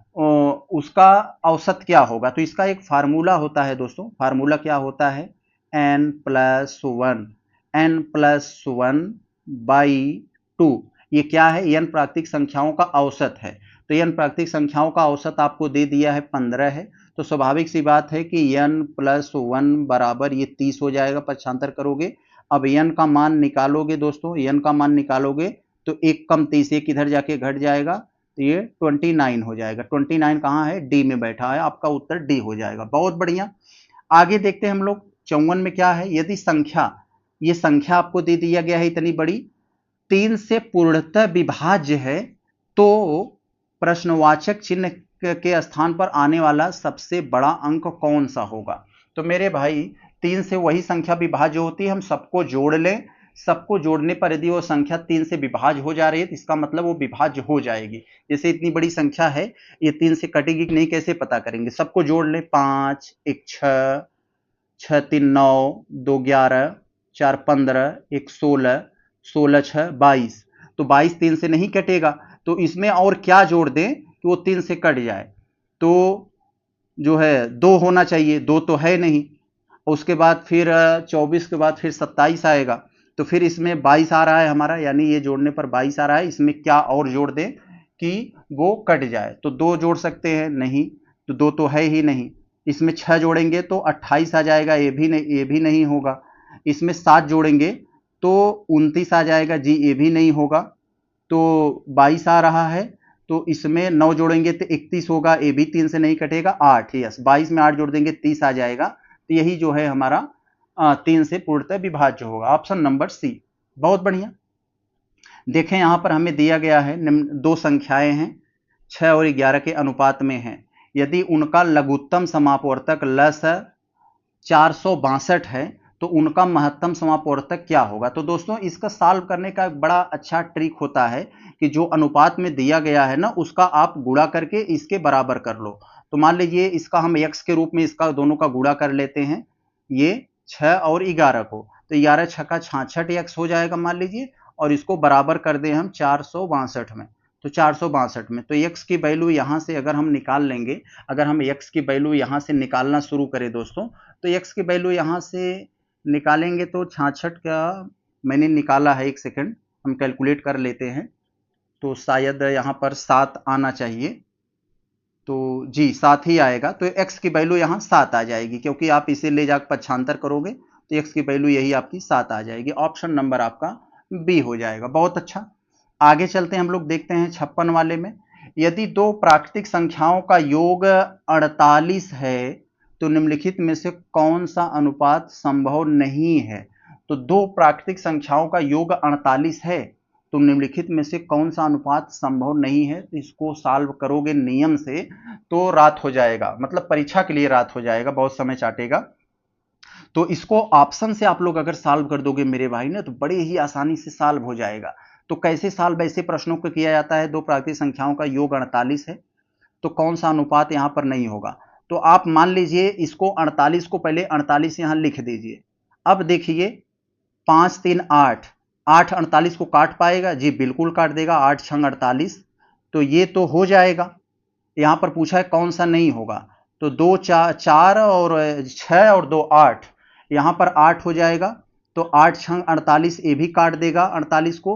उसका औसत क्या होगा। तो इसका एक फार्मूला होता है दोस्तों, फार्मूला क्या होता है, n+1/2। ये क्या है, n प्राकृतिक संख्याओं का औसत है। तो n प्राकृतिक संख्याओं का औसत आपको दे दिया है 15 है, तो स्वाभाविक सी बात है कि n+1 बराबर ये 30 हो जाएगा, पक्षांतर करोगे। अब n का मान निकालोगे दोस्तों, n का मान निकालोगे तो एक कम 30, एक इधर जाके घट जाएगा, तो ये 29 हो जाएगा। 29 कहाँ है? डी में बैठा है, आपका उत्तर डी हो जाएगा। बहुत बढ़िया। आगे देखते हैं हम लोग 54 में क्या है। यदि संख्या, ये संख्या आपको दे दिया गया है इतनी बड़ी, 3 से पूर्णतः विभाज्य है, तो प्रश्नवाचक चिन्ह के स्थान पर आने वाला सबसे बड़ा अंक कौन सा होगा? तो मेरे भाई 3 से वही संख्या विभाज्य होती है, हम सबको जोड़ लें, सबको जोड़ने पर यदि वो संख्या 3 से विभाज्य हो जा रही है तो इसका मतलब वो विभाज्य हो जाएगी। जैसे इतनी बड़ी संख्या है, ये 3 से कटेगी कि नहीं, कैसे पता करेंगे? सबको जोड़ लें, 5, 1 6, 6 3 9, 2 11, 4 15, 1 16, 16 6 22। तो 22 3 से नहीं कटेगा, तो इसमें और क्या जोड़ दें कि वो 3 से कट जाए? तो जो है 2 होना चाहिए, 2 तो है नहीं। उसके बाद फिर 24 के बाद फिर 27 आएगा, तो फिर इसमें 22 आ रहा है हमारा, यानी ये जोड़ने पर 22 आ रहा है। इसमें क्या और जोड़ दें कि वो कट जाए? तो 2 जोड़ सकते हैं, नहीं, तो 2 तो है ही नहीं। इसमें 6 जोड़ेंगे तो 28 आ जाएगा, ये भी नहीं होगा। इसमें 7 जोड़ेंगे तो 29 आ जाएगा, जी ये भी नहीं होगा। तो 22 आ रहा है, तो इसमें 9 जोड़ेंगे तो 31 होगा, ये भी 3 से नहीं कटेगा। 8, यस, 22 में 8 जोड़ देंगे 30 आ जाएगा। तो यही जो है हमारा 3 से पूर्णतः विभाज्य होगा, ऑप्शन नंबर सी। बहुत बढ़िया। देखें यहां पर हमें दिया गया है, दो संख्याएं हैं, 6 और 11 के अनुपात में हैं। यदि उनका लघुत्तम समापवर्तक लस 462 है तो उनका महत्तम समापवर्तक क्या होगा? तो दोस्तों इसका सॉल्व करने का एक बड़ा अच्छा ट्रिक होता है कि जो अनुपात में दिया गया है ना, उसका आप गुणा करके इसके बराबर कर लो। तो मान लीजिए इसका हम x के रूप में इसका दोनों का गुणा कर लेते हैं, ये 6 और 11 को, तो 11 6 का 66x हो जाएगा मान लीजिए, और इसको बराबर कर दें हम 462 में। तो 462 में तो x की वैल्यू यहां से अगर हम निकाल लेंगे, अगर हम x की वैल्यू यहां से निकालना शुरू करें दोस्तों, तो x की वैल्यू यहां से निकालेंगे तो 66 का मैंने निकाला है, एक सेकंड हम कैलकुलेट कर लेते हैं। तो शायद यहाँ पर 7 आना चाहिए, तो जी 7 ही आएगा। तो x की वैल्यू यहाँ 7 आ जाएगी, क्योंकि आप इसे ले जाकर पक्षांतर करोगे तो x की वैल्यू यही आपकी 7 आ जाएगी। ऑप्शन नंबर आपका बी हो जाएगा। बहुत अच्छा। आगे चलते हैं, हम लोग देखते हैं 56 वाले में। यदि दो प्राकृतिक संख्याओं का योग 48 है तो निम्नलिखित में से कौन सा अनुपात संभव नहीं है? तो दो प्राकृतिक संख्याओं का योग 48 है तो निम्नलिखित में से कौन सा अनुपात संभव नहीं है? तो इसको सॉल्व करोगे नियम से तो रात हो जाएगा, मतलब परीक्षा के लिए रात हो जाएगा, बहुत समय चाटेगा। तो इसको ऑप्शन से आप लोग अगर सॉल्व कर दोगे मेरे भाई ने, तो बड़े ही आसानी से सॉल्व हो जाएगा। तो कैसे सॉल्व ऐसे प्रश्नों को किया जाता है? दो प्राकृतिक संख्याओं का योग 48 है तो कौन सा अनुपात यहां पर नहीं होगा? तो आप मान लीजिए इसको 48 को पहले 48 यहां लिख दीजिए। अब देखिए 5 3 8, 8 48 को काट पाएगा? जी बिल्कुल काट देगा, 8 6 48, तो ये तो हो जाएगा। यहां पर पूछा है कौन सा नहीं होगा, तो 2 4 और 6 और 2 8, यहां पर 8 हो जाएगा, तो 8 6 48 ये भी काट देगा 48 को,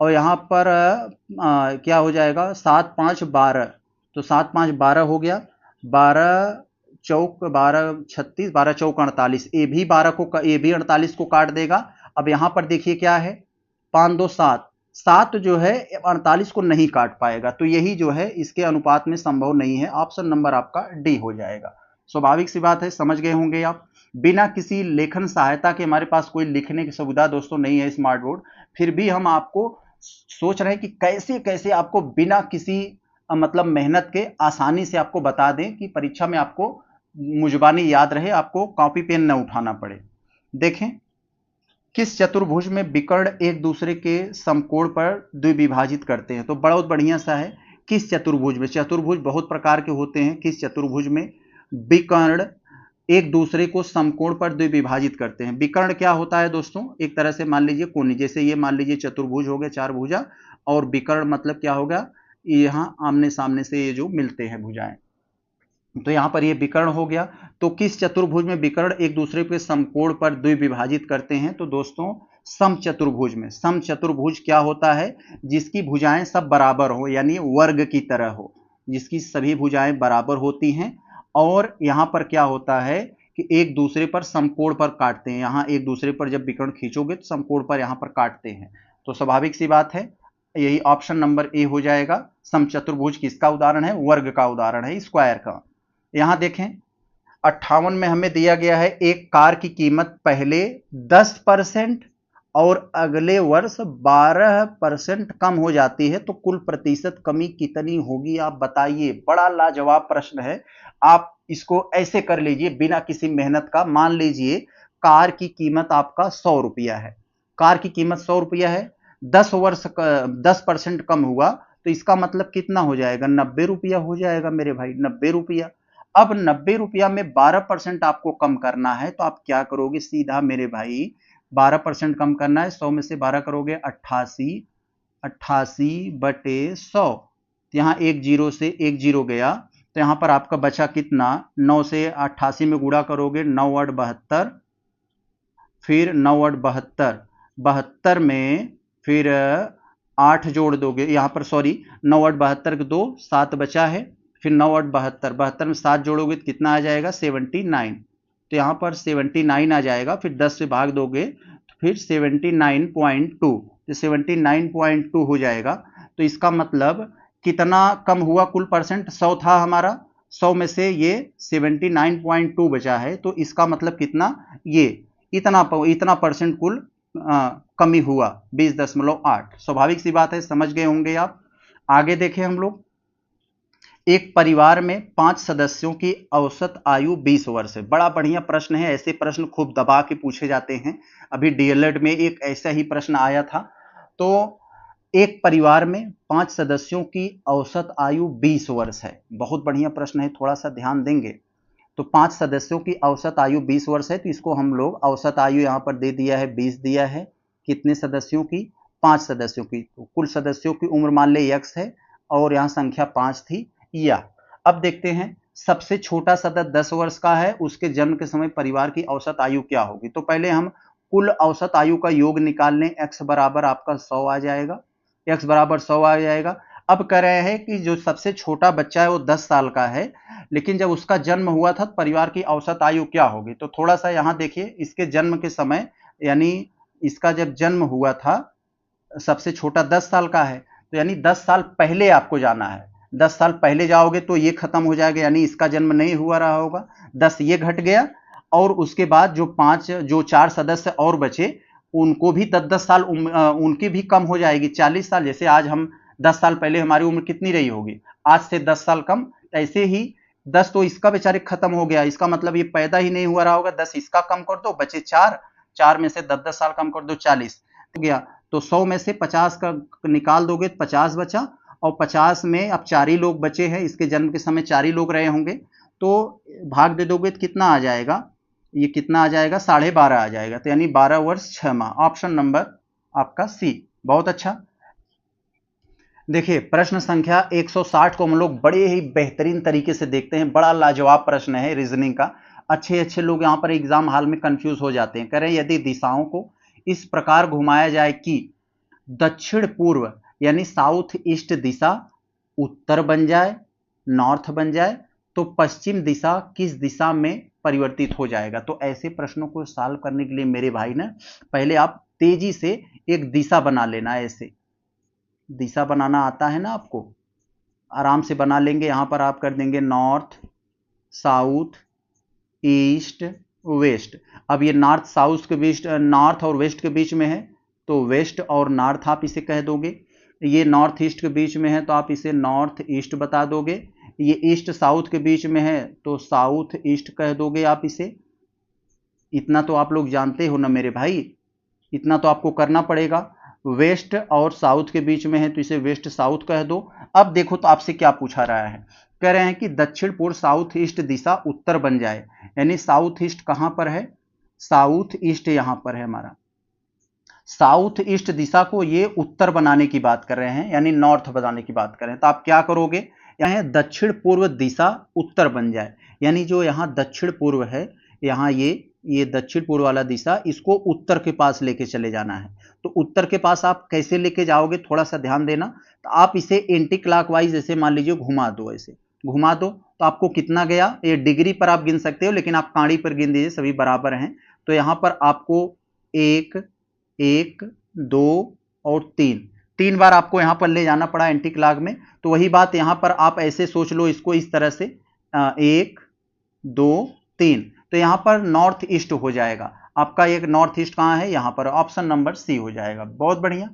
और यहां पर क्या हो जाएगा 7 5 12, तो 7 5 12 हो गया, 12 चौक 12 36, 12 चौक 48, ये भी 12 को, ये भी 48 को काट देगा। अब यहां पर देखिए क्या है, 5 2 7, 7 जो है 48 को नहीं काट पाएगा, तो यही जो है इसके अनुपात में संभव नहीं है। ऑप्शन नंबर आपका डी हो जाएगा। स्वाभाविक सी बात है, समझ गए होंगे आप। बिना किसी लेखन सहायता के, हमारे पास कोई लिखने की सुविधा दोस्तों नहीं है स्मार्ट बोर्ड, फिर भी हम आपको सोच रहे हैं कि कैसे कैसे आपको बिना किसी मतलब मेहनत के आसानी से आपको बता दें कि परीक्षा में आपको मुजबानी याद रहे, आपको कॉपी पेन न उठाना पड़े। देखें, किस चतुर्भुज में विकर्ण एक दूसरे के समकोण पर द्विविभाजित करते हैं? तो बहुत बढ़िया सा है, किस चतुर्भुज में? चतुर्भुज बहुत प्रकार के होते हैं, किस चतुर्भुज में विकर्ण एक दूसरे को समकोण पर द्विविभाजित करते हैं? विकर्ण क्या होता है दोस्तों? एक तरह से मान लीजिए कोनी, जैसे ये मान लीजिए चतुर्भुज हो गया, चार भुजा, और विकर्ण मतलब क्या होगा, यहां आमने सामने से ये जो मिलते हैं भुजाएं, तो यहां पर ये विकर्ण हो गया। तो किस चतुर्भुज में विकर्ण एक दूसरे के समकोण पर द्विविभाजित करते हैं? तो दोस्तों समचतुर्भुज में। समचतुर्भुज क्या होता है? जिसकी भुजाएं सब बराबर हो, यानी वर्ग की तरह हो, जिसकी सभी भुजाएं बराबर होती हैं, और यहां पर क्या होता है कि एक दूसरे पर समकोण पर काटते हैं। यहां एक दूसरे पर जब विकर्ण खींचोगे तो समकोण पर यहां पर काटते हैं। तो स्वाभाविक सी बात है, यही ऑप्शन नंबर ए हो जाएगा। समचतुर्भुज किसका उदाहरण है? वर्ग का उदाहरण है, स्क्वायर का। यहां देखें 58 में हमें दिया गया है एक कार की कीमत पहले 10% और अगले वर्ष 12% कम हो जाती है तो कुल प्रतिशत कमी कितनी होगी आप बताइए। बड़ा लाजवाब प्रश्न है। आप इसको ऐसे कर लीजिए बिना किसी मेहनत का। मान लीजिए कार की कीमत आपका 100 रुपया है, कार की कीमत 100 रुपया है, 10% कम हुआ तो इसका मतलब कितना हो जाएगा? 90 रुपया हो जाएगा मेरे भाई, 90 रुपया। अब 90 रुपया में 12% आपको कम करना है तो आप क्या करोगे? सीधा मेरे भाई 12% कम करना है, 100 में से 12 करोगे 88, 88 बटे 100। यहाँ एक जीरो से एक जीरो गया तो यहाँ पर आपका बचा कितना? 9 से 88 में गुणा करोगे 9 8 72, फिर 9 8 72, 72 में फिर 8 जोड़ दोगे यहाँ पर, सॉरी 9 8 72 के 2 7 बचा है, फिर 9 8 72, 72 में 7 जोड़ोगे तो कितना आ जाएगा? 79। तो यहाँ पर 79 आ जाएगा, फिर 10 से भाग दोगे तो फिर 79.2, तो 79.2 हो जाएगा। तो इसका मतलब कितना कम हुआ कुल परसेंट? 100 था हमारा, 100 में से ये 79.2 बचा है तो इसका मतलब कितना? ये इतना परसेंट कुल कमी हुआ 20.8। स्वाभाविक सी बात है, समझ गए होंगे आप। आगे देखें हम लोग, एक परिवार में 5 सदस्यों की औसत आयु 20 वर्ष है। बड़ा बढ़िया प्रश्न है, ऐसे प्रश्न खूब दबा के पूछे जाते हैं। अभी डीएलएड में एक ऐसा ही प्रश्न आया था। तो एक परिवार में 5 सदस्यों की औसत आयु 20 वर्ष है। बहुत बढ़िया प्रश्न है, थोड़ा सा ध्यान देंगे। तो 5 सदस्यों की औसत आयु 20 वर्ष है तो इसको हम लोग औसत आयु यहां पर दे दिया है 20 दिया है। कितने सदस्यों की? 5 सदस्यों की। तो कुल सदस्यों की उम्र मान ले x है और यहां संख्या 5 थी या। अब देखते हैं सबसे छोटा सदस्य 10 वर्ष का है, उसके जन्म के समय परिवार की औसत आयु क्या होगी? तो पहले हम कुल औसत आयु का योग निकाल लें। x बराबर आपका 100 आ जाएगा, x बराबर 100 आ जाएगा। अब कह रहे हैं कि जो सबसे छोटा बच्चा है वो 10 साल का है, लेकिन जब उसका जन्म हुआ था तो परिवार की औसत आयु क्या होगी? तो थोड़ा सा यहां देखिए, इसके जन्म के समय यानी इसका जब जन्म हुआ था, सबसे छोटा 10 साल का है तो यानी 10 साल पहले आपको जाना है। 10 साल पहले जाओगे तो ये खत्म हो जाएगा, यानी इसका जन्म नहीं हुआ रहा होगा, 10 ये घट गया और उसके बाद जो 4 सदस्य और बचे उनको भी 10-10 साल उनकी भी कम हो जाएगी, 40 साल। जैसे आज हम 10 साल पहले हमारी उम्र कितनी रही होगी? आज से 10 साल कम। ऐसे ही 10 तो इसका बेचारे खत्म हो गया, इसका मतलब ये पैदा ही नहीं हुआ रहा होगा। 10 इसका कम कर दो, बचे 4, 4 में से 10-10 साल कम कर दो, 40 हो गया। तो 100 में से 50 का निकाल दोगे तो 50 बचा और 50 में अब 4 ही लोग बचे हैं, इसके जन्म के समय 4 ही लोग रहे होंगे तो भाग दे दोगे तो कितना आ जाएगा? ये कितना आ जाएगा? 12.5 आ जाएगा। तो यानी 12 वर्ष 6 माह। ऑप्शन नंबर आपका सी। बहुत अच्छा। देखिए प्रश्न संख्या 160 को हम लोग बड़े ही बेहतरीन तरीके से देखते हैं। बड़ा लाजवाब प्रश्न है रीजनिंग का। अच्छे लोग यहाँ पर एग्जाम हॉल में कंफ्यूज हो जाते हैं। कह रहे हैं यदि दिशाओं को इस प्रकार घुमाया जाए कि दक्षिण पूर्व यानी साउथ ईस्ट दिशा उत्तर बन जाए, नॉर्थ बन जाए, तो पश्चिम दिशा किस दिशा में परिवर्तित हो जाएगा? तो ऐसे प्रश्नों को सॉल्व करने के लिए मेरे भाई ने पहले आप तेजी से एक दिशा बना लेना। ऐसे दिशा बनाना आता है ना आपको, आराम से बना लेंगे। यहां पर आप कर देंगे नॉर्थ, साउथ, ईस्ट, वेस्ट। अब ये नॉर्थ साउथ के बीच, नॉर्थ और वेस्ट के बीच में है तो वेस्ट और नॉर्थ आप इसे कह दोगे। ये नॉर्थ ईस्ट के बीच में है तो आप इसे नॉर्थ ईस्ट बता दोगे। ये ईस्ट साउथ के बीच में है तो साउथ ईस्ट कह दोगे आप इसे। इतना तो आप लोग जानते हो ना मेरे भाई, इतना तो आपको करना पड़ेगा। वेस्ट और साउथ के बीच में है तो इसे वेस्ट साउथ कह दो। अब देखो तो आपसे क्या पूछा रहा है, कह रहे हैं कि दक्षिण पूर्व साउथ ईस्ट दिशा उत्तर बन जाए, यानी साउथ ईस्ट कहां पर है? साउथ ईस्ट यहां पर है हमारा। साउथ ईस्ट दिशा को ये उत्तर बनाने की बात कर रहे हैं, यानी नॉर्थ बनाने की बात कर रहे हैं। तो आप क्या करोगे? यहां दक्षिण पूर्व दिशा उत्तर बन जाए, यानी जो यहां दक्षिण पूर्व है, यहां ये दक्षिण पूर्व वाला दिशा, इसको उत्तर के पास लेके चले जाना है। तो उत्तर के पास आप कैसे लेके जाओगे? थोड़ा सा ध्यान देना। तो आप इसे एंटी क्लॉकवाइज ऐसे मान लीजिए घुमा दो, ऐसे घुमा दो तो आपको कितना गया? ये डिग्री पर आप गिन सकते हो, लेकिन आप कांडी पर गिन दीजिए, सभी बराबर हैं। तो यहां पर आपको 1, 1, 2 और 3 3 बार आपको यहां पर ले जाना पड़ा एंटी क्लॉक में। तो वही बात यहां पर आप ऐसे सोच लो इसको इस तरह से 1 2 3, तो यहां पर नॉर्थ ईस्ट हो जाएगा आपका। एक नॉर्थ ईस्ट कहां है, यहां पर, ऑप्शन नंबर सी हो जाएगा। बहुत बढ़िया,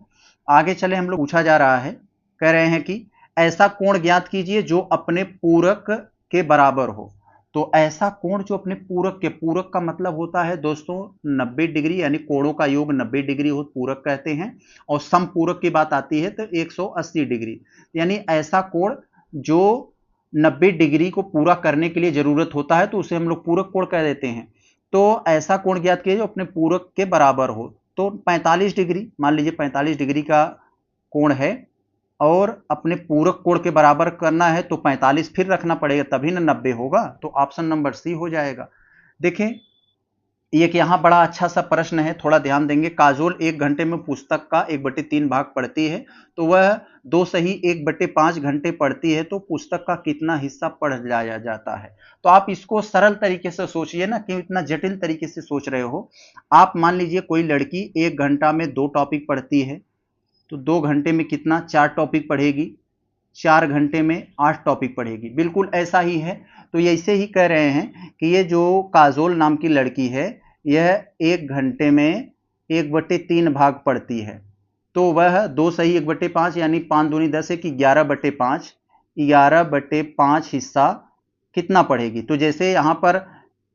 आगे चले हम लोग। पूछा जा रहा है, कह रहे हैं कि ऐसा कोण ज्ञात कीजिए जो अपने पूरक के बराबर हो। तो ऐसा कोण जो अपने पूरक के, पूरक का मतलब होता है दोस्तों 90 डिग्री, यानी कोणों का योग 90 डिग्री हो पूरक कहते हैं। और समपूरक की बात आती है तो 180 डिग्री, यानी ऐसा कोण जो 90 डिग्री को पूरा करने के लिए जरूरत होता है तो उसे हम लोग पूरक कोण कह देते हैं। तो ऐसा कोण ज्ञात कीजिए जो अपने पूरक के बराबर हो। तो 45 डिग्री, मान लीजिए 45 डिग्री का कोण है और अपने पूरक कोण के बराबर करना है तो 45 फिर रखना पड़ेगा, तभी ना 90 होगा। तो ऑप्शन नंबर सी हो जाएगा। देखें एक यहां बड़ा अच्छा सा प्रश्न है, थोड़ा ध्यान देंगे। काजोल 1 घंटे में पुस्तक का 1/3 भाग पढ़ती है, तो वह 2 सही 1/5 घंटे पढ़ती है, तो पुस्तक का कितना हिस्सा पढ़ जाया जाता है। तो आप इसको सरल तरीके से सोचिए ना, क्यों इतना जटिल तरीके से सोच रहे हो। आप मान लीजिए कोई लड़की 1 घंटा में 2 टॉपिक पढ़ती है, तो 2 घंटे में कितना, 4 टॉपिक पढ़ेगी। 4 घंटे में 8 टॉपिक पढ़ेगी। बिल्कुल ऐसा ही है। तो ये ऐसे ही कह रहे हैं कि ये जो काजोल नाम की लड़की है, यह 1 घंटे में 1/3 भाग पढ़ती है। तो वह 2 सही 1/5, यानी 5 दूनी 10 है कि 11/5, 11/5 हिस्सा कितना पढ़ेगी। तो जैसे यहां पर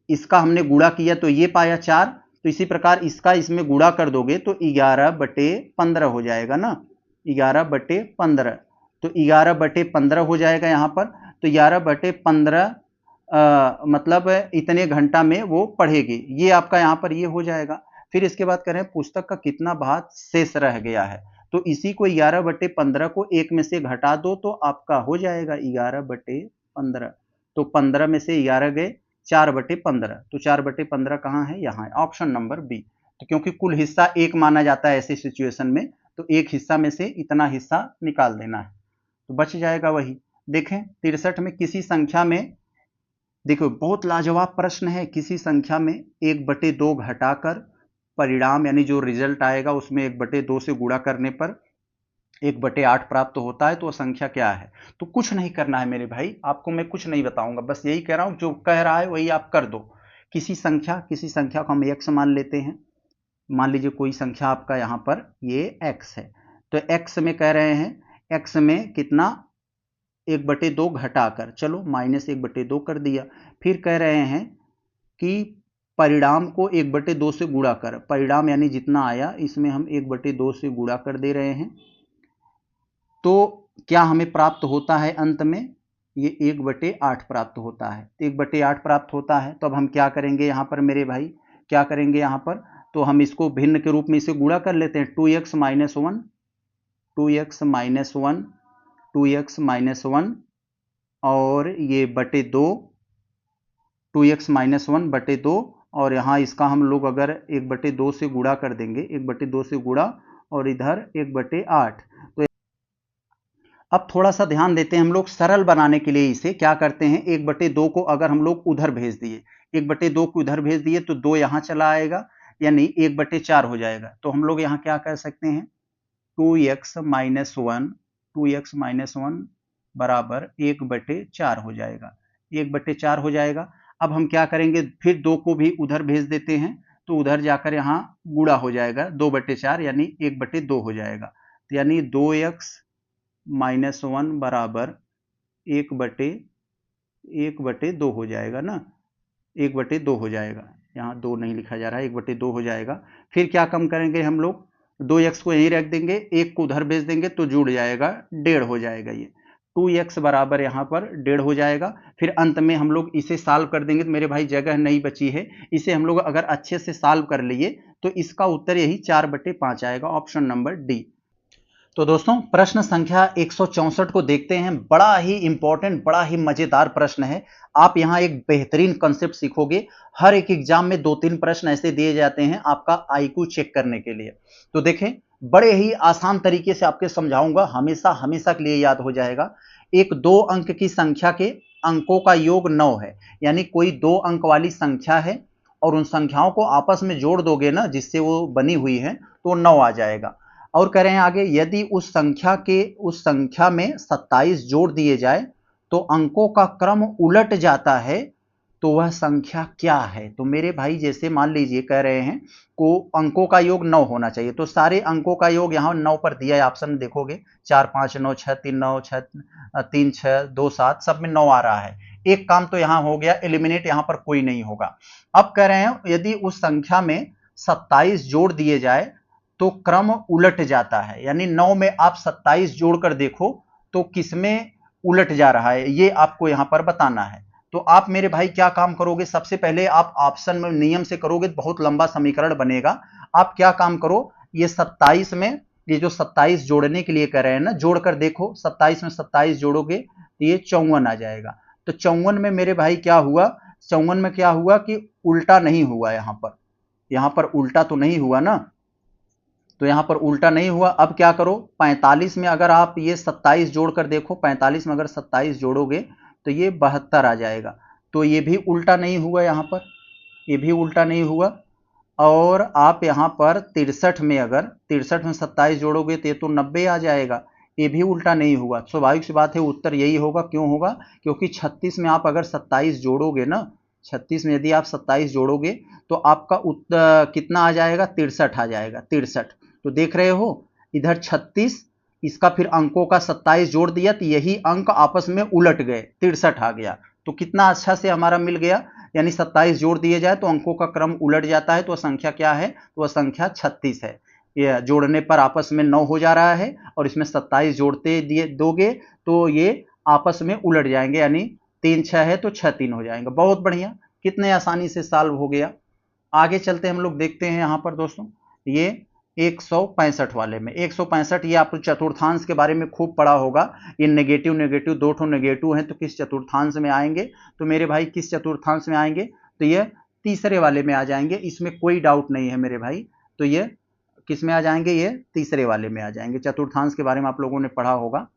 इसका हमने गुणा किया तो ये पाया 4, तो इसी प्रकार इसका इसमें गुणा कर दोगे तो 11/15 हो जाएगा ना, 11/15। तो 11/15 हो जाएगा यहां पर। तो 11/15 मतलब इतने घंटा में वो पढ़ेगी, ये आपका यहां पर ये हो जाएगा। फिर इसके बाद करें पुस्तक का कितना भाग शेष रह गया है, तो इसी को 11/15 को 1 में से घटा दो तो आपका हो जाएगा 11/15। तो 15 में से 11 गए, 4/15, तो 4/15 कहां है, यहां है, ऑप्शन नंबर बी। तो क्योंकि कुल हिस्सा 1 माना जाता है ऐसी सिचुएशन में, तो एक हिस्सा में से इतना हिस्सा निकाल देना है, तो बच जाएगा वही। देखें 63 में किसी संख्या में, देखो बहुत लाजवाब प्रश्न है, किसी संख्या में 1/2 घटाकर परिणाम यानी जो रिजल्ट आएगा उसमें 1/2 से गुणा करने पर 1/8 प्राप्त होता है, तो वह संख्या क्या है। तो कुछ नहीं करना है मेरे भाई, आपको मैं कुछ नहीं बताऊंगा, बस यही कह रहा हूं जो कह रहा है वही आप कर दो। किसी संख्या को हम x मान लेते हैं। मान लीजिए कोई संख्या आपका यहां पर ये x है, तो x में कह रहे हैं x में कितना 1/2 घटाकर, चलो -1/2 कर दिया। फिर कह रहे हैं कि परिणाम को 1/2 से गुणा कर, परिणाम यानी जितना आया इसमें हम 1/2 से गुणा कर दे रहे हैं। तो क्या हमें प्राप्त होता है अंत में, ये 1/8 प्राप्त होता है। 1/8 प्राप्त होता है, तो अब हम क्या करेंगे यहां पर मेरे भाई, क्या करेंगे यहां पर, तो हम इसको भिन्न के रूप में इसे गुणा कर लेते हैं। 2x - 1, 2x - 1, 2x - 1 और ये बटे 2, 2x - 1/2, और यहाँ इसका हम लोग अगर 1/2 से गुणा कर देंगे, 1/2 से गुणा और इधर 1/8। तो अब थोड़ा सा ध्यान देते हैं हम लोग, सरल बनाने के लिए इसे क्या करते हैं, 1/2 को अगर हम लोग उधर भेज दिए, 1/2 को उधर भेज दिए तो 2 यहाँ चला आएगा, यानी 1/4 हो जाएगा। तो हम लोग यहाँ क्या कह सकते हैं, 2x - 1, 2x - 1 बराबर 1/4 हो जाएगा, 1/4 हो जाएगा। अब हम क्या करेंगे, फिर 2 को भी उधर भेज देते हैं, तो उधर जाकर यहाँ गुणा हो जाएगा, 2/4 यानी 1/2 हो जाएगा। तो यानी 2x - 1 बराबर 1/2 हो जाएगा ना, 1/2 हो जाएगा। यहाँ 2 नहीं लिखा जा रहा है, 1/2 हो जाएगा। फिर क्या कम करेंगे हम लोग, 2x को यहीं रख देंगे, 1 को उधर भेज देंगे तो जुड़ जाएगा, 1.5 हो जाएगा। ये 2x बराबर यहाँ पर 1.5 हो जाएगा। फिर अंत में हम लोग इसे सॉल्व कर देंगे, तो मेरे भाई जगह नहीं बची है, इसे हम लोग अगर अच्छे से सॉल्व कर लिए तो इसका उत्तर यही 4/5 आएगा, ऑप्शन नंबर डी। तो दोस्तों प्रश्न संख्या 164 को देखते हैं। बड़ा ही इंपॉर्टेंट, बड़ा ही मजेदार प्रश्न है। आप यहां एक बेहतरीन कंसेप्ट सीखोगे। हर एक एग्जाम में 2-3 प्रश्न ऐसे दिए जाते हैं आपका आईक्यू चेक करने के लिए। तो देखें बड़े ही आसान तरीके से आपके समझाऊंगा, हमेशा हमेशा के लिए याद हो जाएगा। एक 2 अंक की संख्या के अंकों का योग 9 है, यानी कोई 2 अंक वाली संख्या है और उन संख्याओं को आपस में जोड़ दोगे ना जिससे वो बनी हुई है, तो 9 आ जाएगा। और कह रहे हैं आगे, यदि उस संख्या में 27 जोड़ दिए जाए तो अंकों का क्रम उलट जाता है, तो वह संख्या क्या है। तो मेरे भाई जैसे मान लीजिए कह रहे हैं को अंकों का योग 9 होना चाहिए, तो सारे अंकों का योग यहां 9 पर दिया है, ऑप्शन देखोगे 4 5 9 6 3 9 6 3 6 2 7 सब में 9 आ रहा है। एक काम तो यहां हो गया, एलिमिनेट यहां पर कोई नहीं होगा। अब कह रहे हैं यदि उस संख्या में 27 जोड़ दिए जाए तो क्रम उलट जाता है, यानी 9 में आप 27 जोड़कर देखो तो किसमें उलट जा रहा है, ये आपको यहां पर बताना है। तो आप मेरे भाई क्या काम करोगे, सबसे पहले आप ऑप्शन में नियम से करोगे तो बहुत लंबा समीकरण बनेगा। आप क्या काम करो, ये 27 में ये जो 27 जोड़ने के लिए कह रहे हैं ना, जोड़कर देखो 27 में 27 जोड़ोगे तो ये 54 आ जाएगा। तो 54 में मेरे भाई क्या हुआ, 54 में क्या हुआ कि उल्टा नहीं हुआ, यहां पर उल्टा तो नहीं हुआ ना, तो यहां पर उल्टा नहीं हुआ। अब क्या करो, 45 में अगर आप ये 27 जोड़कर देखो, 45 में अगर 27 जोड़ोगे तो ये 72 आ जाएगा, तो ये भी उल्टा नहीं हुआ, यहां पर ये भी उल्टा नहीं हुआ। और आप यहां पर 63 में अगर 63 में 27 जोड़ोगे तो ये तो 90 आ जाएगा, ये भी उल्टा नहीं हुआ। स्वाभाविक सी बात है उत्तर यही होगा, क्यों होगा, क्योंकि 36 में आप अगर 27 जोड़ोगे ना, 36 में यदि आप 27 जोड़ोगे तो आपका उत्तर कितना आ जाएगा, 63 आ जाएगा, 63। तो देख रहे हो इधर 36, इसका फिर अंकों का 27 जोड़ दिया तो यही अंक आपस में उलट गए, 63 आ गया। तो कितना अच्छा से हमारा मिल गया, यानी 27 जोड़ दिए जाए तो अंकों का क्रम उलट जाता है, तो वह संख्या क्या है, तो वह संख्या 36 है। ये जोड़ने पर आपस में 9 हो जा रहा है और इसमें 27 जोड़ते दिए दोगे तो ये आपस में उलट जाएंगे, यानी 3 6 है तो 6 3 हो जाएंगे। बहुत बढ़िया, कितने आसानी से सॉल्व हो गया। आगे चलते हम लोग देखते हैं यहाँ पर दोस्तों, ये 165 वाले में 165, ये आपको चतुर्थांश के बारे में खूब पढ़ा होगा। ये नेगेटिव नेगेटिव दो ठो नेगेटिव हैं तो किस चतुर्थांश में आएंगे, तो मेरे भाई किस चतुर्थांश में आएंगे, तो ये तीसरे वाले में आ जाएंगे, इसमें कोई डाउट नहीं है मेरे भाई। तो ये किस में आ जाएंगे, ये तीसरे वाले में आ जाएंगे। चतुर्थांश के बारे में आप लोगों ने पढ़ा होगा।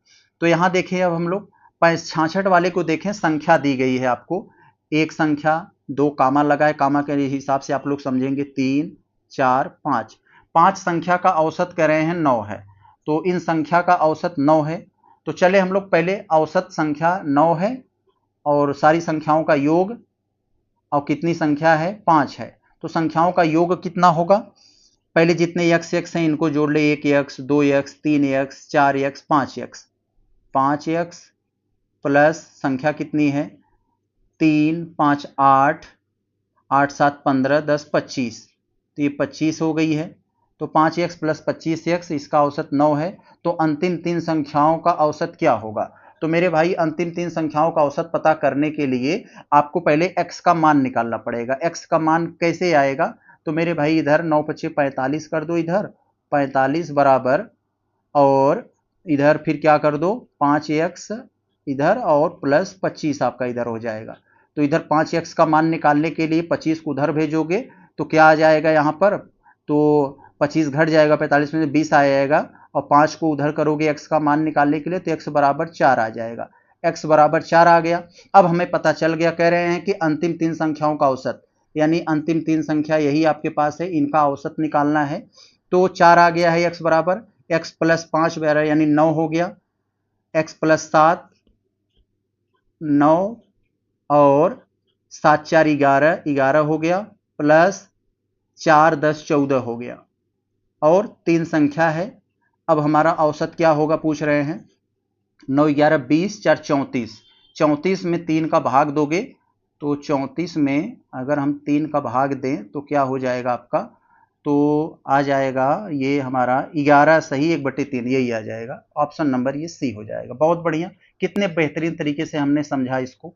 तो यहाँ देखें अब हम लोग 66 वाले को देखें, संख्या दी गई है आपको, एक संख्या, दो कामा लगाए, कामा के हिसाब से आप लोग समझेंगे 3 4 5, 5 संख्या का औसत कह रहे हैं 9 है, तो इन संख्या का औसत 9 है। तो चले हम लोग पहले औसत संख्या 9 है और सारी संख्याओं का योग, और कितनी संख्या है, 5 है, तो संख्याओं का योग कितना होगा, पहले जितने x x हैं इनको जोड़ ले, 1x 2x 3x 4x 5x, 5x plus संख्या कितनी है 3 5 8 8 7 15 10 25, तो ये 25 हो गई है। तो 5x प्लस 25x, इसका औसत 9 है। तो अंतिम तीन संख्याओं का औसत क्या होगा, तो मेरे भाई अंतिम तीन संख्याओं का औसत पता करने के लिए आपको पहले x का मान निकालना पड़ेगा। x का मान कैसे आएगा, तो मेरे भाई इधर 9 5 45 कर दो, इधर 45 बराबर, और इधर फिर क्या कर दो 5x इधर और प्लस 25 आपका इधर हो जाएगा। तो इधर 5x का मान निकालने के लिए 25 को उधर भेजोगे तो क्या आ जाएगा यहाँ पर, तो 25 घट जाएगा, 45 में 20 आ जाएगा, और 5 को उधर करोगे x का मान निकालने के लिए तो x बराबर 4 आ जाएगा। x बराबर 4 आ गया। अब हमें पता चल गया, कह रहे हैं कि अंतिम तीन संख्याओं का औसत, यानी अंतिम तीन संख्या यही आपके पास है, इनका औसत निकालना है। तो 4 आ गया है x बराबर, x प्लस 5 यानी 9 हो गया, x प्लस 7 9, और 7 4 11 11 हो गया, प्लस 4 10 14 हो गया, और तीन संख्या है। अब हमारा औसत क्या होगा पूछ रहे हैं, 9 11 20 4 34, 34 में 3 का भाग दोगे तो 34 में अगर हम 3 का भाग दें तो क्या हो जाएगा आपका, तो आ जाएगा ये हमारा 11 सही 1/3, यही आ जाएगा, ऑप्शन नंबर ये सी हो जाएगा। बहुत बढ़िया, कितने बेहतरीन तरीके से हमने समझा इसको।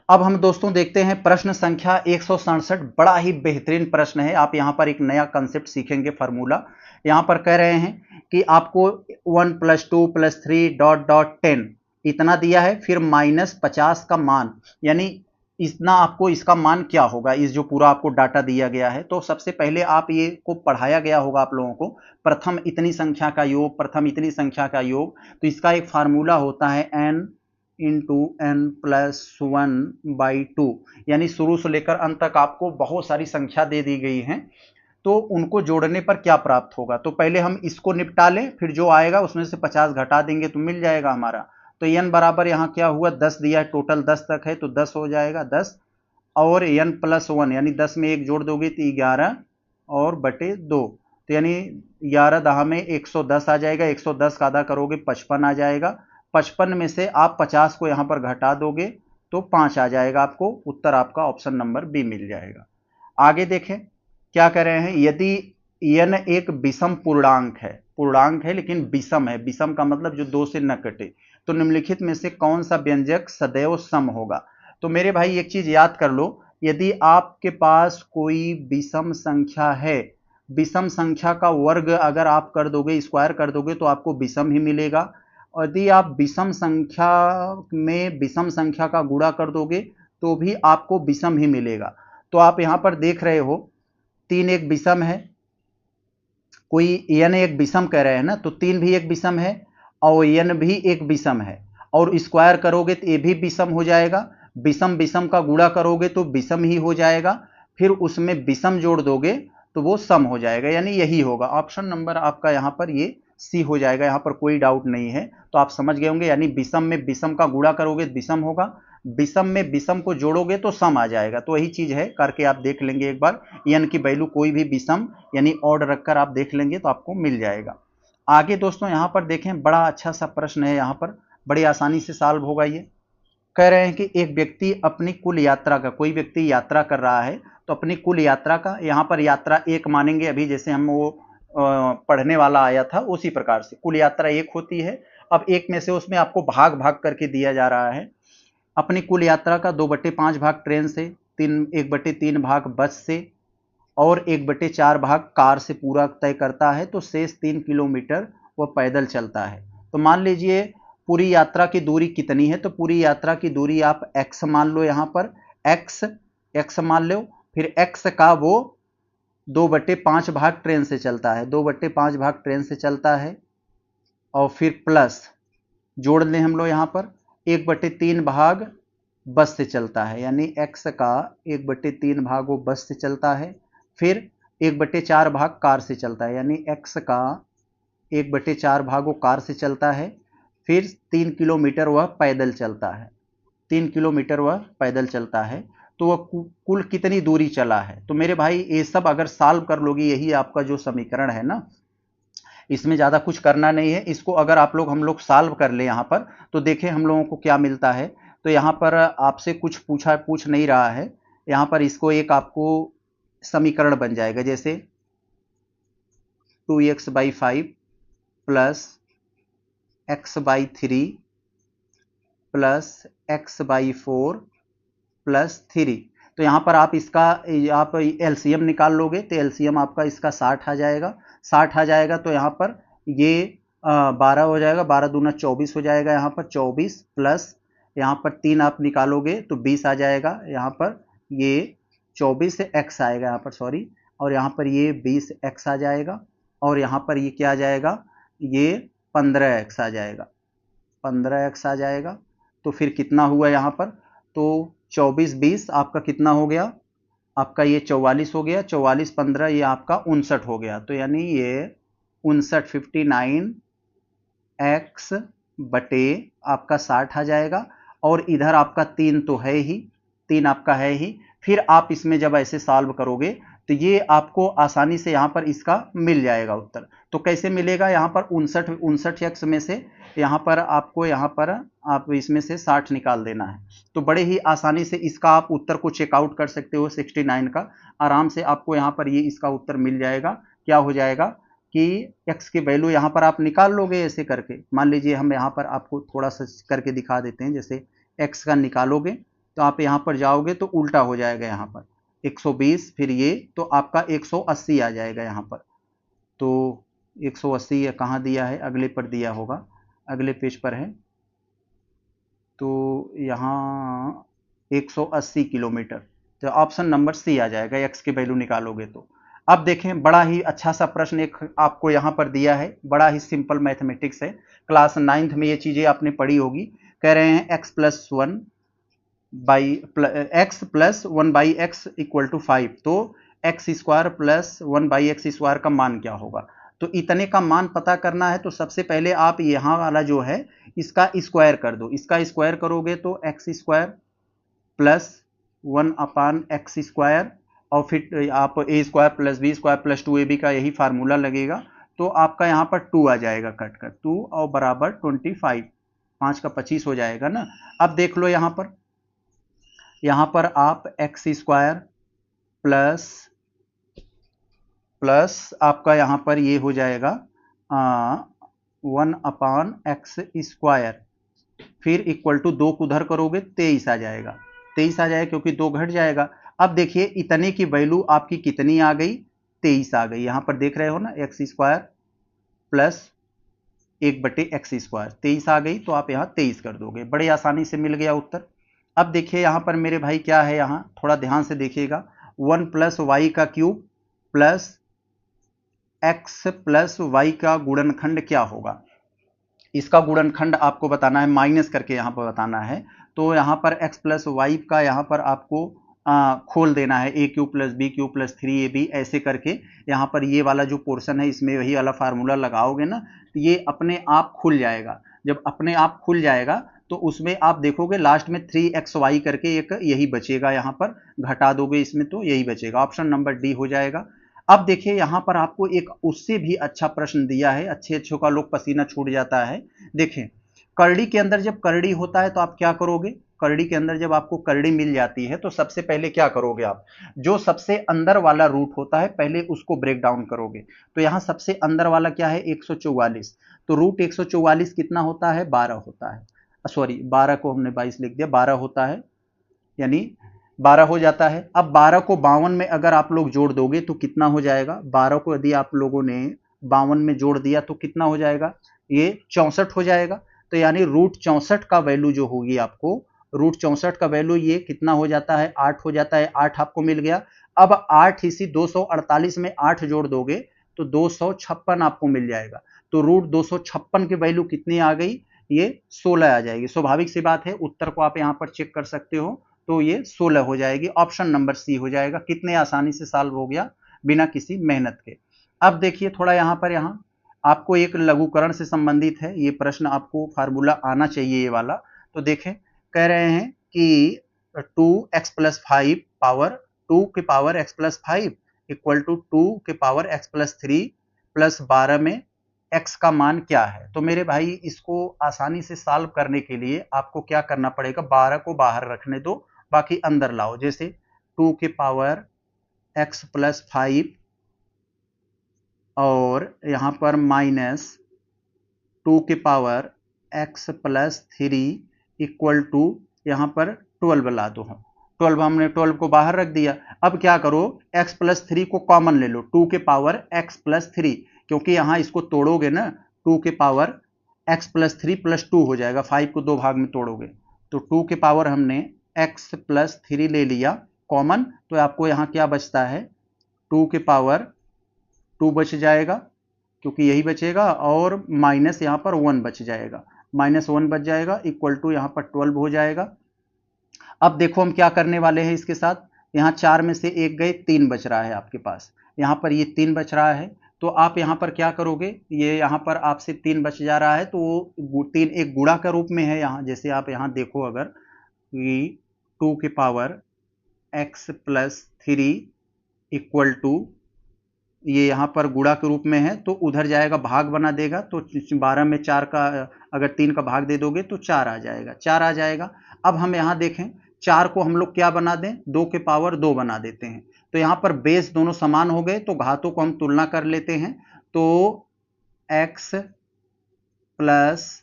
अब हम दोस्तों देखते हैं प्रश्न संख्या 167, बड़ा ही बेहतरीन प्रश्न है। आप यहां पर एक नया कंसेप्ट सीखेंगे, फार्मूला। यहां पर कह रहे हैं कि आपको 1 + 2 + 3 ... 10 इतना दिया है, फिर -50 का मान, यानी इतना आपको इसका मान क्या होगा, इस जो पूरा आपको डाटा दिया गया है। तो सबसे पहले आप ये को पढ़ाया गया होगा आप लोगों को, प्रथम इतनी संख्या का योग, प्रथम इतनी संख्या का योग, तो इसका एक फार्मूला होता है n × n+1/2, यानी शुरू से लेकर अंत तक आपको बहुत सारी संख्या दे दी गई है, तो उनको जोड़ने पर क्या प्राप्त होगा। तो पहले हम इसको निपटा लें, फिर जो आएगा उसमें से 50 घटा देंगे तो मिल जाएगा हमारा। तो n बराबर यहाँ क्या हुआ, 10 दिया है, टोटल 10 तक है तो 10 हो जाएगा 10, और n प्लस 1 यानी 10 में 1 जोड़ दोगे तो 11 और बटे 2, तो यानी 11 दहा में 110 आ जाएगा, 110 का आधा करोगे 55 आ जाएगा, 55 में से आप 50 को यहाँ पर घटा दोगे तो 5 आ जाएगा, आपको उत्तर आपका ऑप्शन नंबर बी मिल जाएगा। आगे देखें क्या कर रहे हैं, यदि n एक विषम पूर्णांक है लेकिन विषम है, विषम का मतलब जो 2 से न कटे, तो निम्नलिखित में से कौन सा व्यंजक सदैव सम होगा। तो मेरे भाई एक चीज याद कर लो, यदि आपके पास कोई विषम संख्या है, विषम संख्या का वर्ग अगर आप कर दोगे, स्क्वायर कर दोगे तो आपको विषम ही मिलेगा, और यदि आप विषम संख्या में विषम संख्या का गुणा कर दोगे तो भी आपको विषम ही मिलेगा। तो आप यहां पर देख रहे हो 3 एक विषम है, कोई n एक विषम कह रहे हैं ना, तो 3 भी एक विषम है और n भी एक विषम है, और स्क्वायर करोगे तो ये भी विषम हो जाएगा, विषम विषम का गुणा करोगे तो विषम ही हो जाएगा, फिर उसमें विषम जोड़ दोगे तो वो सम हो जाएगा, यानी यही होगा ऑप्शन नंबर आपका यहाँ पर ये सी हो जाएगा, यहाँ पर कोई डाउट नहीं है। तो आप समझ गए होंगे, यानी विषम में विषम का गुणा करोगे तो विषम होगा, विषम में विषम को जोड़ोगे तो सम आ जाएगा। तो वही चीज है, करके आप देख लेंगे एक बार, n की वैल्यू कोई भी विषम यानी ऑड रखकर आप देख लेंगे तो आपको मिल जाएगा। आगे दोस्तों यहाँ पर देखें, बड़ा अच्छा सा प्रश्न है, यहाँ पर बड़ी आसानी से सॉल्व होगा ये। कह रहे हैं कि एक व्यक्ति अपनी कुल यात्रा का, कोई व्यक्ति यात्रा कर रहा है तो अपनी कुल यात्रा का, यहाँ पर यात्रा एक मानेंगे अभी, जैसे हम वो पढ़ने वाला आया था उसी प्रकार से कुल यात्रा एक होती है। अब एक में से उसमें आपको भाग भाग करके दिया जा रहा है, अपनी कुल यात्रा का 2/5 भाग ट्रेन से, 1/3 भाग बस से और 1/4 भाग कार से पूरा तय करता है, तो शेष 3 किलोमीटर वह पैदल चलता है। तो मान लीजिए पूरी यात्रा की दूरी कितनी है, तो पूरी यात्रा की दूरी आप x मान लो, यहाँ पर x मान लो, फिर x का वो 2/5 भाग ट्रेन से चलता है, 2/5 भाग ट्रेन से चलता है, और फिर प्लस जोड़ लें हम लोग यहाँ पर 1/3 भाग बस से चलता है, यानी x का 1/3 भाग वो बस से चलता है, फिर 1/4 भाग कार से चलता है, यानी x का 1/4 भाग वो कार से चलता है, फिर 3 किलोमीटर वह पैदल चलता है, 3 किलोमीटर वह पैदल चलता है, तो वह कुल कितनी दूरी चला है। तो मेरे भाई ये सब अगर सॉल्व कर लोगे, यही आपका जो समीकरण है ना, इसमें ज़्यादा कुछ करना नहीं है, इसको अगर आप लोग हम लोग सॉल्व कर ले यहाँ पर, तो देखें हम लोगों को क्या मिलता है। तो यहाँ पर आपसे कुछ पूछ नहीं रहा है, यहाँ पर इसको एक आपको समीकरण बन जाएगा, जैसे 2x/5 plus x/3 plus x/4 plus 3। तो यहाँ पर आप इसका आप एलसीएम निकाल लोगे तो एलसीएम आपका इसका 60 आ जाएगा, 60 आ जाएगा, तो यहाँ पर ये 12 हो जाएगा, 12 दूना 24 हो जाएगा, यहाँ पर 24 प्लस यहाँ पर 3 आप निकालोगे तो 20 आ जाएगा, यहाँ पर ये 24 से x आएगा यहाँ पर, सॉरी, और यहाँ पर ये 20x आ जाएगा, और यहाँ पर ये क्या आ जाएगा, ये 15x आ जाएगा, 15x आ जाएगा। तो फिर कितना हुआ यहाँ पर, तो 24 20 आपका कितना हो गया, आपका ये 44 हो गया, 44 15 ये आपका 59 हो गया, तो यानी ये 59 59x बटे आपका 60 आ जाएगा, और इधर आपका 3 तो है ही, 3 आपका है ही, फिर आप इसमें जब ऐसे सॉल्व करोगे तो ये आपको आसानी से यहाँ पर इसका मिल जाएगा उत्तर। तो कैसे मिलेगा, यहाँ पर 59x में से यहाँ पर आपको यहाँ पर आप इसमें से 60 निकाल देना है, तो बड़े ही आसानी से इसका आप उत्तर को चेकआउट कर सकते हो, 69 का आराम से आपको यहाँ पर ये इसका उत्तर मिल जाएगा। क्या हो जाएगा कि x की वैल्यू यहाँ पर आप निकाल लोगे ऐसे करके, मान लीजिए हम यहाँ पर आपको थोड़ा सा करके दिखा देते हैं, जैसे x का निकालोगे तो आप यहाँ पर जाओगे तो उल्टा हो जाएगा, यहाँ पर 120 फिर ये, तो आपका 180 आ जाएगा यहाँ पर, तो 180 कहाँ दिया है, अगले पर दिया होगा, अगले पेज पर है, तो यहाँ 180 किलोमीटर, तो ऑप्शन नंबर सी आ जाएगा, x की वैल्यू निकालोगे तो। अब देखें बड़ा ही अच्छा सा प्रश्न एक आपको यहाँ पर दिया है, बड़ा ही सिंपल मैथमेटिक्स है, क्लास 9th में ये चीजें आपने पढ़ी होगी। कह रहे हैं x plus 1 by x equal to 5, तो एक्स स्क्वायर प्लस 1/x² का मान क्या होगा। तो इतने का मान पता करना है तो सबसे पहले आप यहाँ वाला जो है इसका स्क्वायर कर दो। इसका स्क्वायर करोगे तो x² प्लस 1/x² और फिर आप a² plus b² plus 2ab का यही फार्मूला लगेगा। तो आपका यहाँ पर 2 आ जाएगा कट कर 2 और बराबर 25, 5 का 25 हो जाएगा ना। अब देख लो यहाँ पर आप x² प्लस आपका यहाँ पर ये हो जाएगा 1/x², फिर इक्वल टू 2 को उधर करोगे 23 आ जाएगा, 23 आ जाएगा क्योंकि 2 घट जाएगा। अब देखिए इतने की वैल्यू आपकी कितनी आ गई, 23 आ गई। यहां पर देख रहे हो ना x² प्लस 1/x², 23 आ गई। तो आप यहां 23 कर दोगे, बड़े आसानी से मिल गया उत्तर। अब देखिए यहां पर मेरे भाई क्या है, यहां थोड़ा ध्यान से देखिएगा, 1 प्लस वाई का cube plus x plus y का गुणनखंड क्या होगा। इसका गुणनखंड आपको बताना है, माइनस करके यहां पर बताना है। तो यहां पर x प्लस वाई का यहां पर आपको खोल देना है, a³ plus b³ plus 3ab ऐसे करके। यहां पर ये वाला जो पोर्शन है इसमें वही वाला फार्मूला लगाओगे ना तो ये अपने आप खुल जाएगा। जब अपने आप खुल जाएगा तो उसमें आप देखोगे लास्ट में 3xy करके एक यही बचेगा, यहां पर घटा दोगे इसमें तो यही बचेगा। ऑप्शन नंबर डी हो जाएगा। अब देखिए यहां पर आपको एक उससे भी अच्छा प्रश्न दिया है, अच्छे अच्छों का लोग पसीना छूट जाता है। देखें करड़ी के अंदर जब करड़ी होता है तो आप क्या करोगे, करड़ी के अंदर जब आपको करड़ी मिल जाती है तो सबसे पहले क्या करोगे, आप जो सबसे अंदर वाला रूट होता है पहले उसको ब्रेक डाउन करोगे। तो यहां सबसे अंदर वाला क्या है 144, तो रूट 144 कितना होता है 12 होता है, सॉरी 12 को हमने 22 लिख दिया, 12 होता है यानी 12 हो जाता है। अब 12 को 52 में अगर आप लोग जोड़ दोगे तो कितना हो जाएगा, 12 को यदि आप लोगों ने 52 में जोड़ दिया तो कितना हो जाएगा, ये 64 हो जाएगा। तो यानी रूट 64 का वैल्यू जो होगी आपको, रूट 64 का वैल्यू ये कितना हो जाता है 8 हो जाता है, 8 आपको मिल गया। अब 8 इसी 248 में 8 जोड़ दोगे तो 256 आपको मिल जाएगा। तो रूट 256 की वैल्यू कितनी आ गई, ये 16 आ जाएगी। स्वाभाविक सी बात है, उत्तर को आप यहां पर चेक कर सकते हो, तो ये 16 हो जाएगी। ऑप्शन नंबर सी हो जाएगा। कितने आसानी से सॉल्व हो गया बिना किसी मेहनत के। अब देखिए थोड़ा यहां पर आपको एक लघुकरण से संबंधित है ये प्रश्न, आपको फार्मूला आना चाहिए ये वाला। तो देखें कह रहे हैं कि 2x प्लस 5 पावर 2 के power x plus 5 equal to 2 के पावर x प्लस 3 प्लस 12 में x का मान क्या है। तो मेरे भाई इसको आसानी से सॉल्व करने के लिए आपको क्या करना पड़ेगा, 12 को बाहर रखने दो, बाकी अंदर लाओ। जैसे 2 के पावर x प्लस 5 और यहां पर माइनस 2 के power x plus 3 equal to यहां पर 12 ला दो। 12 हमने 12 को बाहर रख दिया। अब क्या करो, x प्लस 3 को कॉमन ले लो, 2 के पावर x प्लस 3, क्योंकि यहां इसको तोड़ोगे ना 2 के पावर x प्लस 3 प्लस 2 हो जाएगा, 5 को 2 भाग में तोड़ोगे तो 2 के पावर हमने x प्लस 3 ले लिया कॉमन। तो आपको यहां क्या बचता है, 2 के पावर 2 बच जाएगा क्योंकि यही बचेगा, और माइनस यहां पर 1 बच जाएगा, -1 बच जाएगा इक्वल टू यहां पर 12 हो जाएगा। अब देखो हम क्या करने वाले हैं इसके साथ, यहां 4 में से 1 गए, 3 बच रहा है आपके पास, यहां पर ये 3 बच रहा है। तो आप यहां पर क्या करोगे, ये यहां पर आपसे 3 बच जा रहा है तो वो 3 एक गुणा का रूप में है यहां। जैसे आप यहां देखो अगर कि 2 के power x plus 3 equal to, ये यहां पर गुणा के रूप में है तो उधर जाएगा भाग बना देगा, तो 12 में 4 का अगर 3 का भाग दे दोगे तो 4 आ जाएगा, 4 आ जाएगा। अब हम यहां देखें 4 को हम लोग क्या बना दें, 2 के पावर 2 बना देते हैं। तो यहां पर बेस दोनों समान हो गए तो घातों को हम तुलना कर लेते हैं। तो x प्लस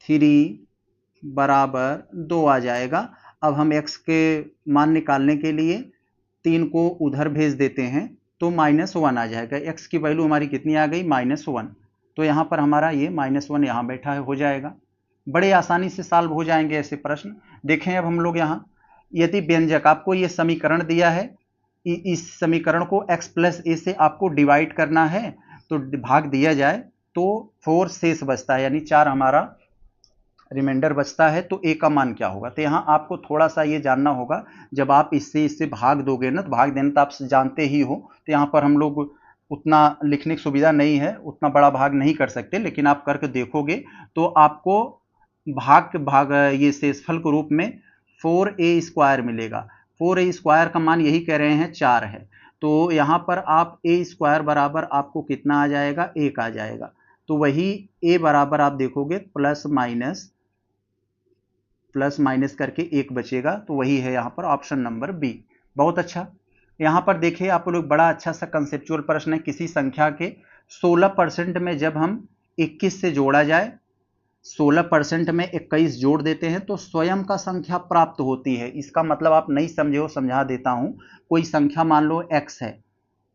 3 बराबर 2 आ जाएगा। अब हम x के मान निकालने के लिए 3 को उधर भेज देते हैं तो -1 आ जाएगा। x की वैल्यू हमारी कितनी आ गई, -1। तो यहां पर हमारा ये -1 यहां बैठा है, हो जाएगा। बड़े आसानी से सॉल्व हो जाएंगे ऐसे प्रश्न। देखें अब हम लोग यहां, यदि व्यंजक आपको ये समीकरण दिया है, इस समीकरण को x प्लस ए से आपको डिवाइड करना है, तो भाग दिया जाए तो 4 शेष बचता है, यानी 4 हमारा रिमाइंडर बचता है तो ए का मान क्या होगा। तो यहाँ आपको थोड़ा सा ये जानना होगा, जब आप इससे भाग दोगे ना, तो भाग देना तो आप जानते ही हो। तो यहाँ पर हम लोग उतना लिखने की सुविधा नहीं है, उतना बड़ा भाग नहीं कर सकते, लेकिन आप करके देखोगे तो आपको भाग ये शेषफल के रूप में 4a² मिलेगा। 4a² का मान यही कह रहे हैं 4 है, तो यहाँ पर आप a² बराबर आपको कितना आ जाएगा, 1 आ जाएगा। तो वही a बराबर आप देखोगे प्लस माइनस करके 1 बचेगा, तो वही है यहाँ पर ऑप्शन नंबर बी। बहुत अच्छा। यहाँ पर देखिए आप लोग, बड़ा अच्छा सा कंसेप्चुअल प्रश्न है। किसी संख्या के 16% में जब हम 21 से जोड़ा जाए, 16% में 21 जोड़ देते हैं तो स्वयं का संख्या प्राप्त होती है। इसका मतलब आप नहीं समझे हो, समझा देता हूं। कोई संख्या मान लो x है,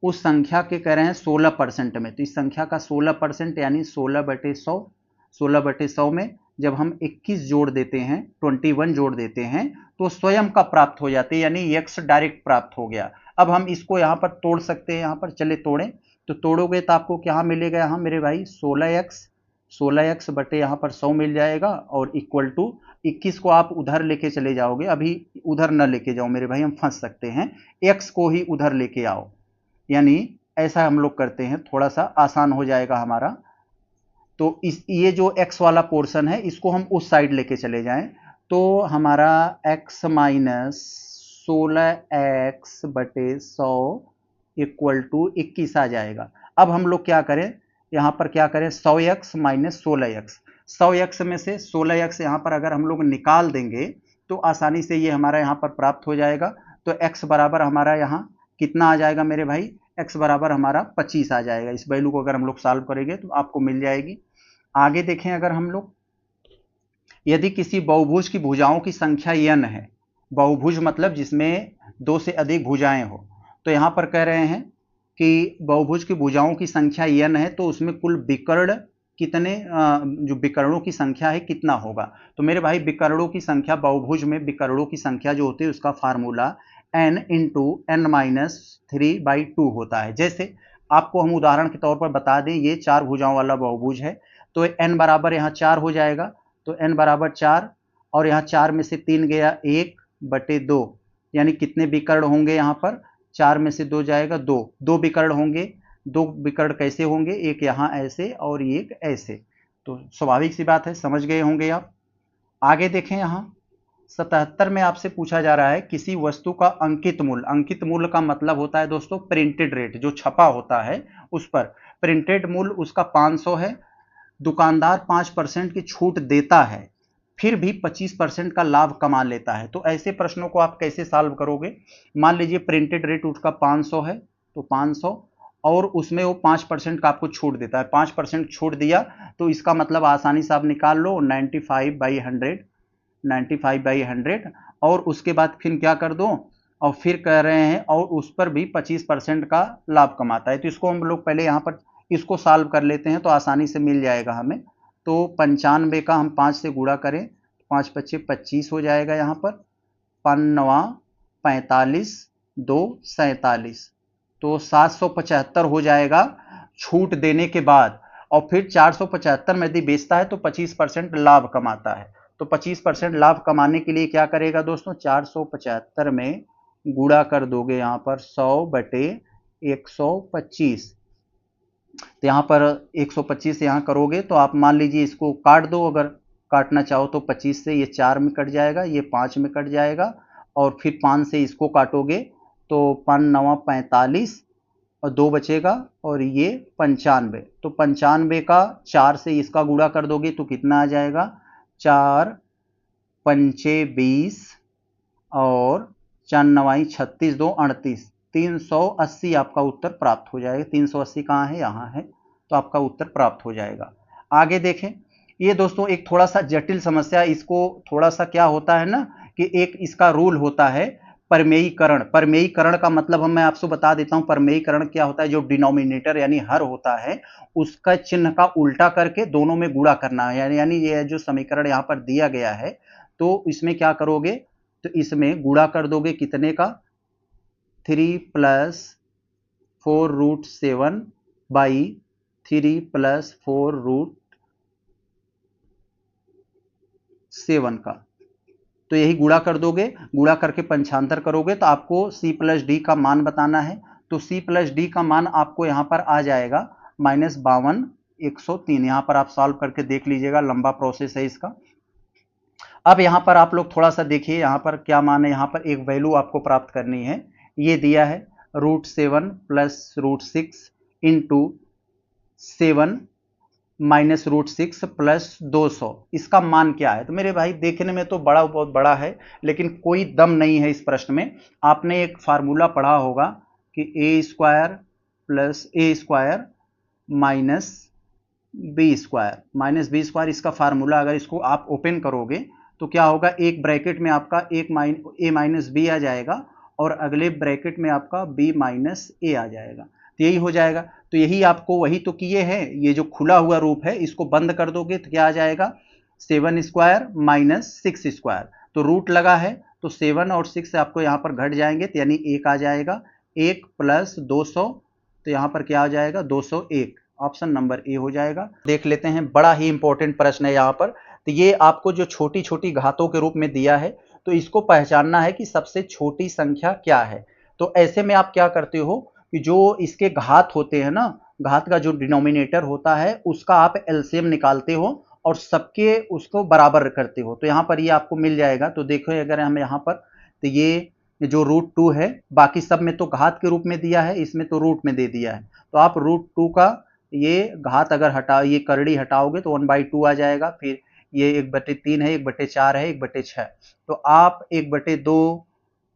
उस संख्या के कह रहे हैं 16% में, तो इस संख्या का 16% यानी 16/100, 16/100 में जब हम 21 जोड़ देते हैं, 21 जोड़ देते हैं, तो स्वयं का प्राप्त हो जाते हैं, यानी x डायरेक्ट प्राप्त हो गया। अब हम इसको यहाँ पर तोड़ सकते हैं, यहाँ पर चले तोड़ें, तो तोड़ोगे तो आपको क्या मिलेगा यहाँ मेरे भाई, 16x बटे यहाँ पर 100 मिल जाएगा, और इक्वल टू 21 को आप उधर लेके चले जाओगे, अभी उधर न लेके जाओ मेरे भाई, हम फंस सकते हैं, x को ही उधर लेके आओ, यानी ऐसा हम लोग करते हैं, थोड़ा सा आसान हो जाएगा हमारा। तो ये जो x वाला पोर्शन है इसको हम उस साइड लेके चले जाएं, तो हमारा x minus 16x/100 equal to 21 आ जाएगा। अब हम लोग क्या करें, यहाँ पर क्या करें, 100x माइनस 16x, 100x में से 16x यहाँ पर अगर हम लोग निकाल देंगे तो आसानी से ये हमारा यहाँ पर प्राप्त हो जाएगा। तो x बराबर हमारा यहाँ कितना आ जाएगा मेरे भाई, x बराबर हमारा 25 आ जाएगा। इस वैल्यू को अगर हम लोग सॉल्व करेंगे तो आपको मिल जाएगी। आगे देखें, अगर हम लोग, यदि किसी बहुभुज की भुजाओं की संख्या n है, बहुभुज मतलब जिसमें 2 से अधिक भुजाएं हो, तो यहाँ पर कह रहे हैं कि बहुभुज की भुजाओं की संख्या n है, तो उसमें कुल विकर्ण कितने, जो विकर्णों की संख्या है कितना होगा। तो मेरे भाई विकर्णों की संख्या, बहुभुज में विकर्णों की संख्या जो होती है उसका फार्मूला n इंटू n-3/2 होता है। जैसे आपको हम उदाहरण के तौर पर बता दें, ये 4 भुजाओं वाला बहुभुज है, तो n बराबर यहाँ 4 हो जाएगा, तो n बराबर 4, और यहाँ 4 में से 3 गया 1/2, यानी कितने विकर्ण होंगे यहाँ पर, 4 में से 2 जाएगा 2 विकर्ण होंगे। 2 विकर्ण कैसे होंगे, एक यहाँ ऐसे और एक ऐसे, तो स्वाभाविक सी बात है, समझ गए होंगे आप। आगे देखें, यहाँ 77 में आपसे पूछा जा रहा है, किसी वस्तु का अंकित मूल्य का मतलब होता है दोस्तों प्रिंटेड रेट, जो छपा होता है उस पर प्रिंटेड मूल्य उसका 500 है, दुकानदार 5% की छूट देता है, फिर भी 25% का लाभ कमा लेता है। तो ऐसे प्रश्नों को आप कैसे सॉल्व करोगे। मान लीजिए प्रिंटेड रेट उसका 500 है, तो 500 और उसमें वो 5% का आपको छूट देता है, 5% छूट दिया, तो इसका मतलब आसानी से आप निकाल लो 95/100, और उसके बाद फिर क्या कर दो, और फिर कह रहे हैं और उस पर भी 25% का लाभ कमाता है। तो इसको हम लोग पहले यहाँ पर इसको सॉल्व कर लेते हैं, तो आसानी से मिल जाएगा हमें। तो 95 का हम 5 से गुणा करें, 5×5 = 25 हो जाएगा, यहाँ पर 5×9 = 45, 2 47, तो 775 हो जाएगा छूट देने के बाद। और फिर 475 में यदि बेचता है तो 25% लाभ कमाता है। तो 25% लाभ कमाने के लिए क्या करेगा दोस्तों, 475 में गुणा कर दोगे यहाँ पर 100/125, तो यहाँ पर 125 यहाँ करोगे तो आप मान लीजिए इसको काट दो, अगर काटना चाहो तो 25 से ये 4 में कट जाएगा, ये 5 में कट जाएगा, और फिर 5 से इसको काटोगे तो 5×9 = 45, और 2 बचेगा, और ये 95, तो 95 का 4 से इसका गुणा कर दोगे तो कितना आ जाएगा, 4×5 = 20, और 4×9 = 36, 2 38, 380 आपका उत्तर प्राप्त हो जाएगा। 380 कहाँ है, यहाँ है, तो आपका उत्तर प्राप्त हो जाएगा। आगे देखें, ये दोस्तों एक थोड़ा सा जटिल समस्या, इसको थोड़ा सा क्या होता है ना कि एक इसका रूल होता है परमेयीकरण। परमेयीकरण का मतलब मैं आपसे बता देता हूं, परमेयीकरण क्या होता है, जो डिनोमिनेटर यानी हर होता है उसका चिन्ह का उल्टा करके दोनों में गुणा करना है, यानी ये जो समीकरण यहाँ पर दिया गया है, तो इसमें क्या करोगे, तो इसमें गुणा कर दोगे कितने का, 3 + 4√7/3 + 4√, 7 का। तो यही गुणा कर दोगे, गुणा करके पंचांतर करोगे तो आपको c प्लस डी का मान बताना है। तो c प्लस डी का मान आपको यहां पर आ जाएगा -52,103। यहां पर आप सॉल्व करके देख लीजिएगा, लंबा प्रोसेस है इसका। अब यहां पर आप लोग थोड़ा सा देखिए, यहां पर क्या मान है, यहां पर एक वैल्यू आपको प्राप्त करनी है। ये दिया है √7 प्लस √6 इंटू 7 माइनस √6 प्लस 200। इसका मान क्या है? तो मेरे भाई देखने में तो बहुत बड़ा है, लेकिन कोई दम नहीं है इस प्रश्न में। आपने एक फार्मूला पढ़ा होगा कि ए स्क्वायर प्लस ए स्क्वायर माइनस बी स्क्वायर इसका फार्मूला अगर इसको आप ओपन करोगे तो क्या होगा, एक ब्रैकेट में आपका ए माइनस बी आ जाएगा और अगले ब्रैकेट में आपका बी माइनस ए आ जाएगा। तो यही हो जाएगा। तो यही आपको वही तो किए हैं, ये जो खुला हुआ रूप है इसको बंद कर दोगे तो क्या आ जाएगा, 7 स्क्वायर माइनस 6 स्क्वायर। तो रूट लगा है तो 7 और 6 आपको यहाँ पर घट जाएंगे, तो यानी 1 आ जाएगा। 1 प्लस 200, तो यहाँ पर क्या आ जाएगा 201। ऑप्शन नंबर ए हो जाएगा। देख लेते हैं, बड़ा ही इंपॉर्टेंट प्रश्न है यहाँ पर। तो ये आपको जो छोटी छोटी घातों के रूप में दिया है, तो इसको पहचानना है कि सबसे छोटी संख्या क्या है। तो ऐसे में आप क्या करते हो कि जो इसके घात होते हैं ना, घात का जो डिनोमिनेटर होता है उसका आप एलसीएम निकालते हो और सबके उसको बराबर करते हो। तो यहाँ पर ये आपको मिल जाएगा। तो देखो अगर हम यहाँ पर, तो ये जो √2 है, बाकी सब में तो घात के रूप में दिया है, इसमें तो रूट में दे दिया है। तो आप √2 का ये घात अगर हटा, ये करड़ी हटाओगे तो 1/2 आ जाएगा। फिर ये 1/3 है, 1/4 है, 1/6। तो आप 1/2,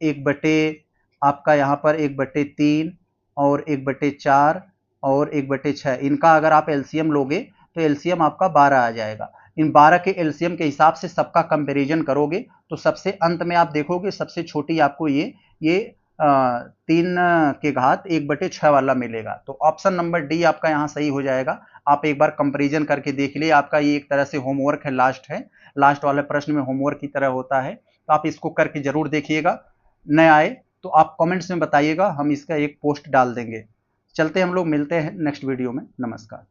1/ आपका यहाँ पर 1/3 और 1/4 और 1/6, इनका अगर आप एलसीएम लोगे तो एलसीएम आपका 12 आ जाएगा। इन 12 के एलसीएम के हिसाब से सबका कंपैरिजन करोगे तो सबसे अंत में आप देखोगे सबसे छोटी आपको ये 3 के घात 1/6 वाला मिलेगा। तो ऑप्शन नंबर डी आपका यहाँ सही हो जाएगा। आप एक बार कंपैरिजन करके देख लिए। आपका ये एक तरह से होमवर्क है, लास्ट वाले प्रश्न में होमवर्क की तरह होता है। तो आप इसको करके जरूर देखिएगा। न आए तो आप कमेंट्स में बताइएगा, हम इसका एक पोस्ट डाल देंगे। चलते हम लोग मिलते हैं नेक्स्ट वीडियो में। नमस्कार।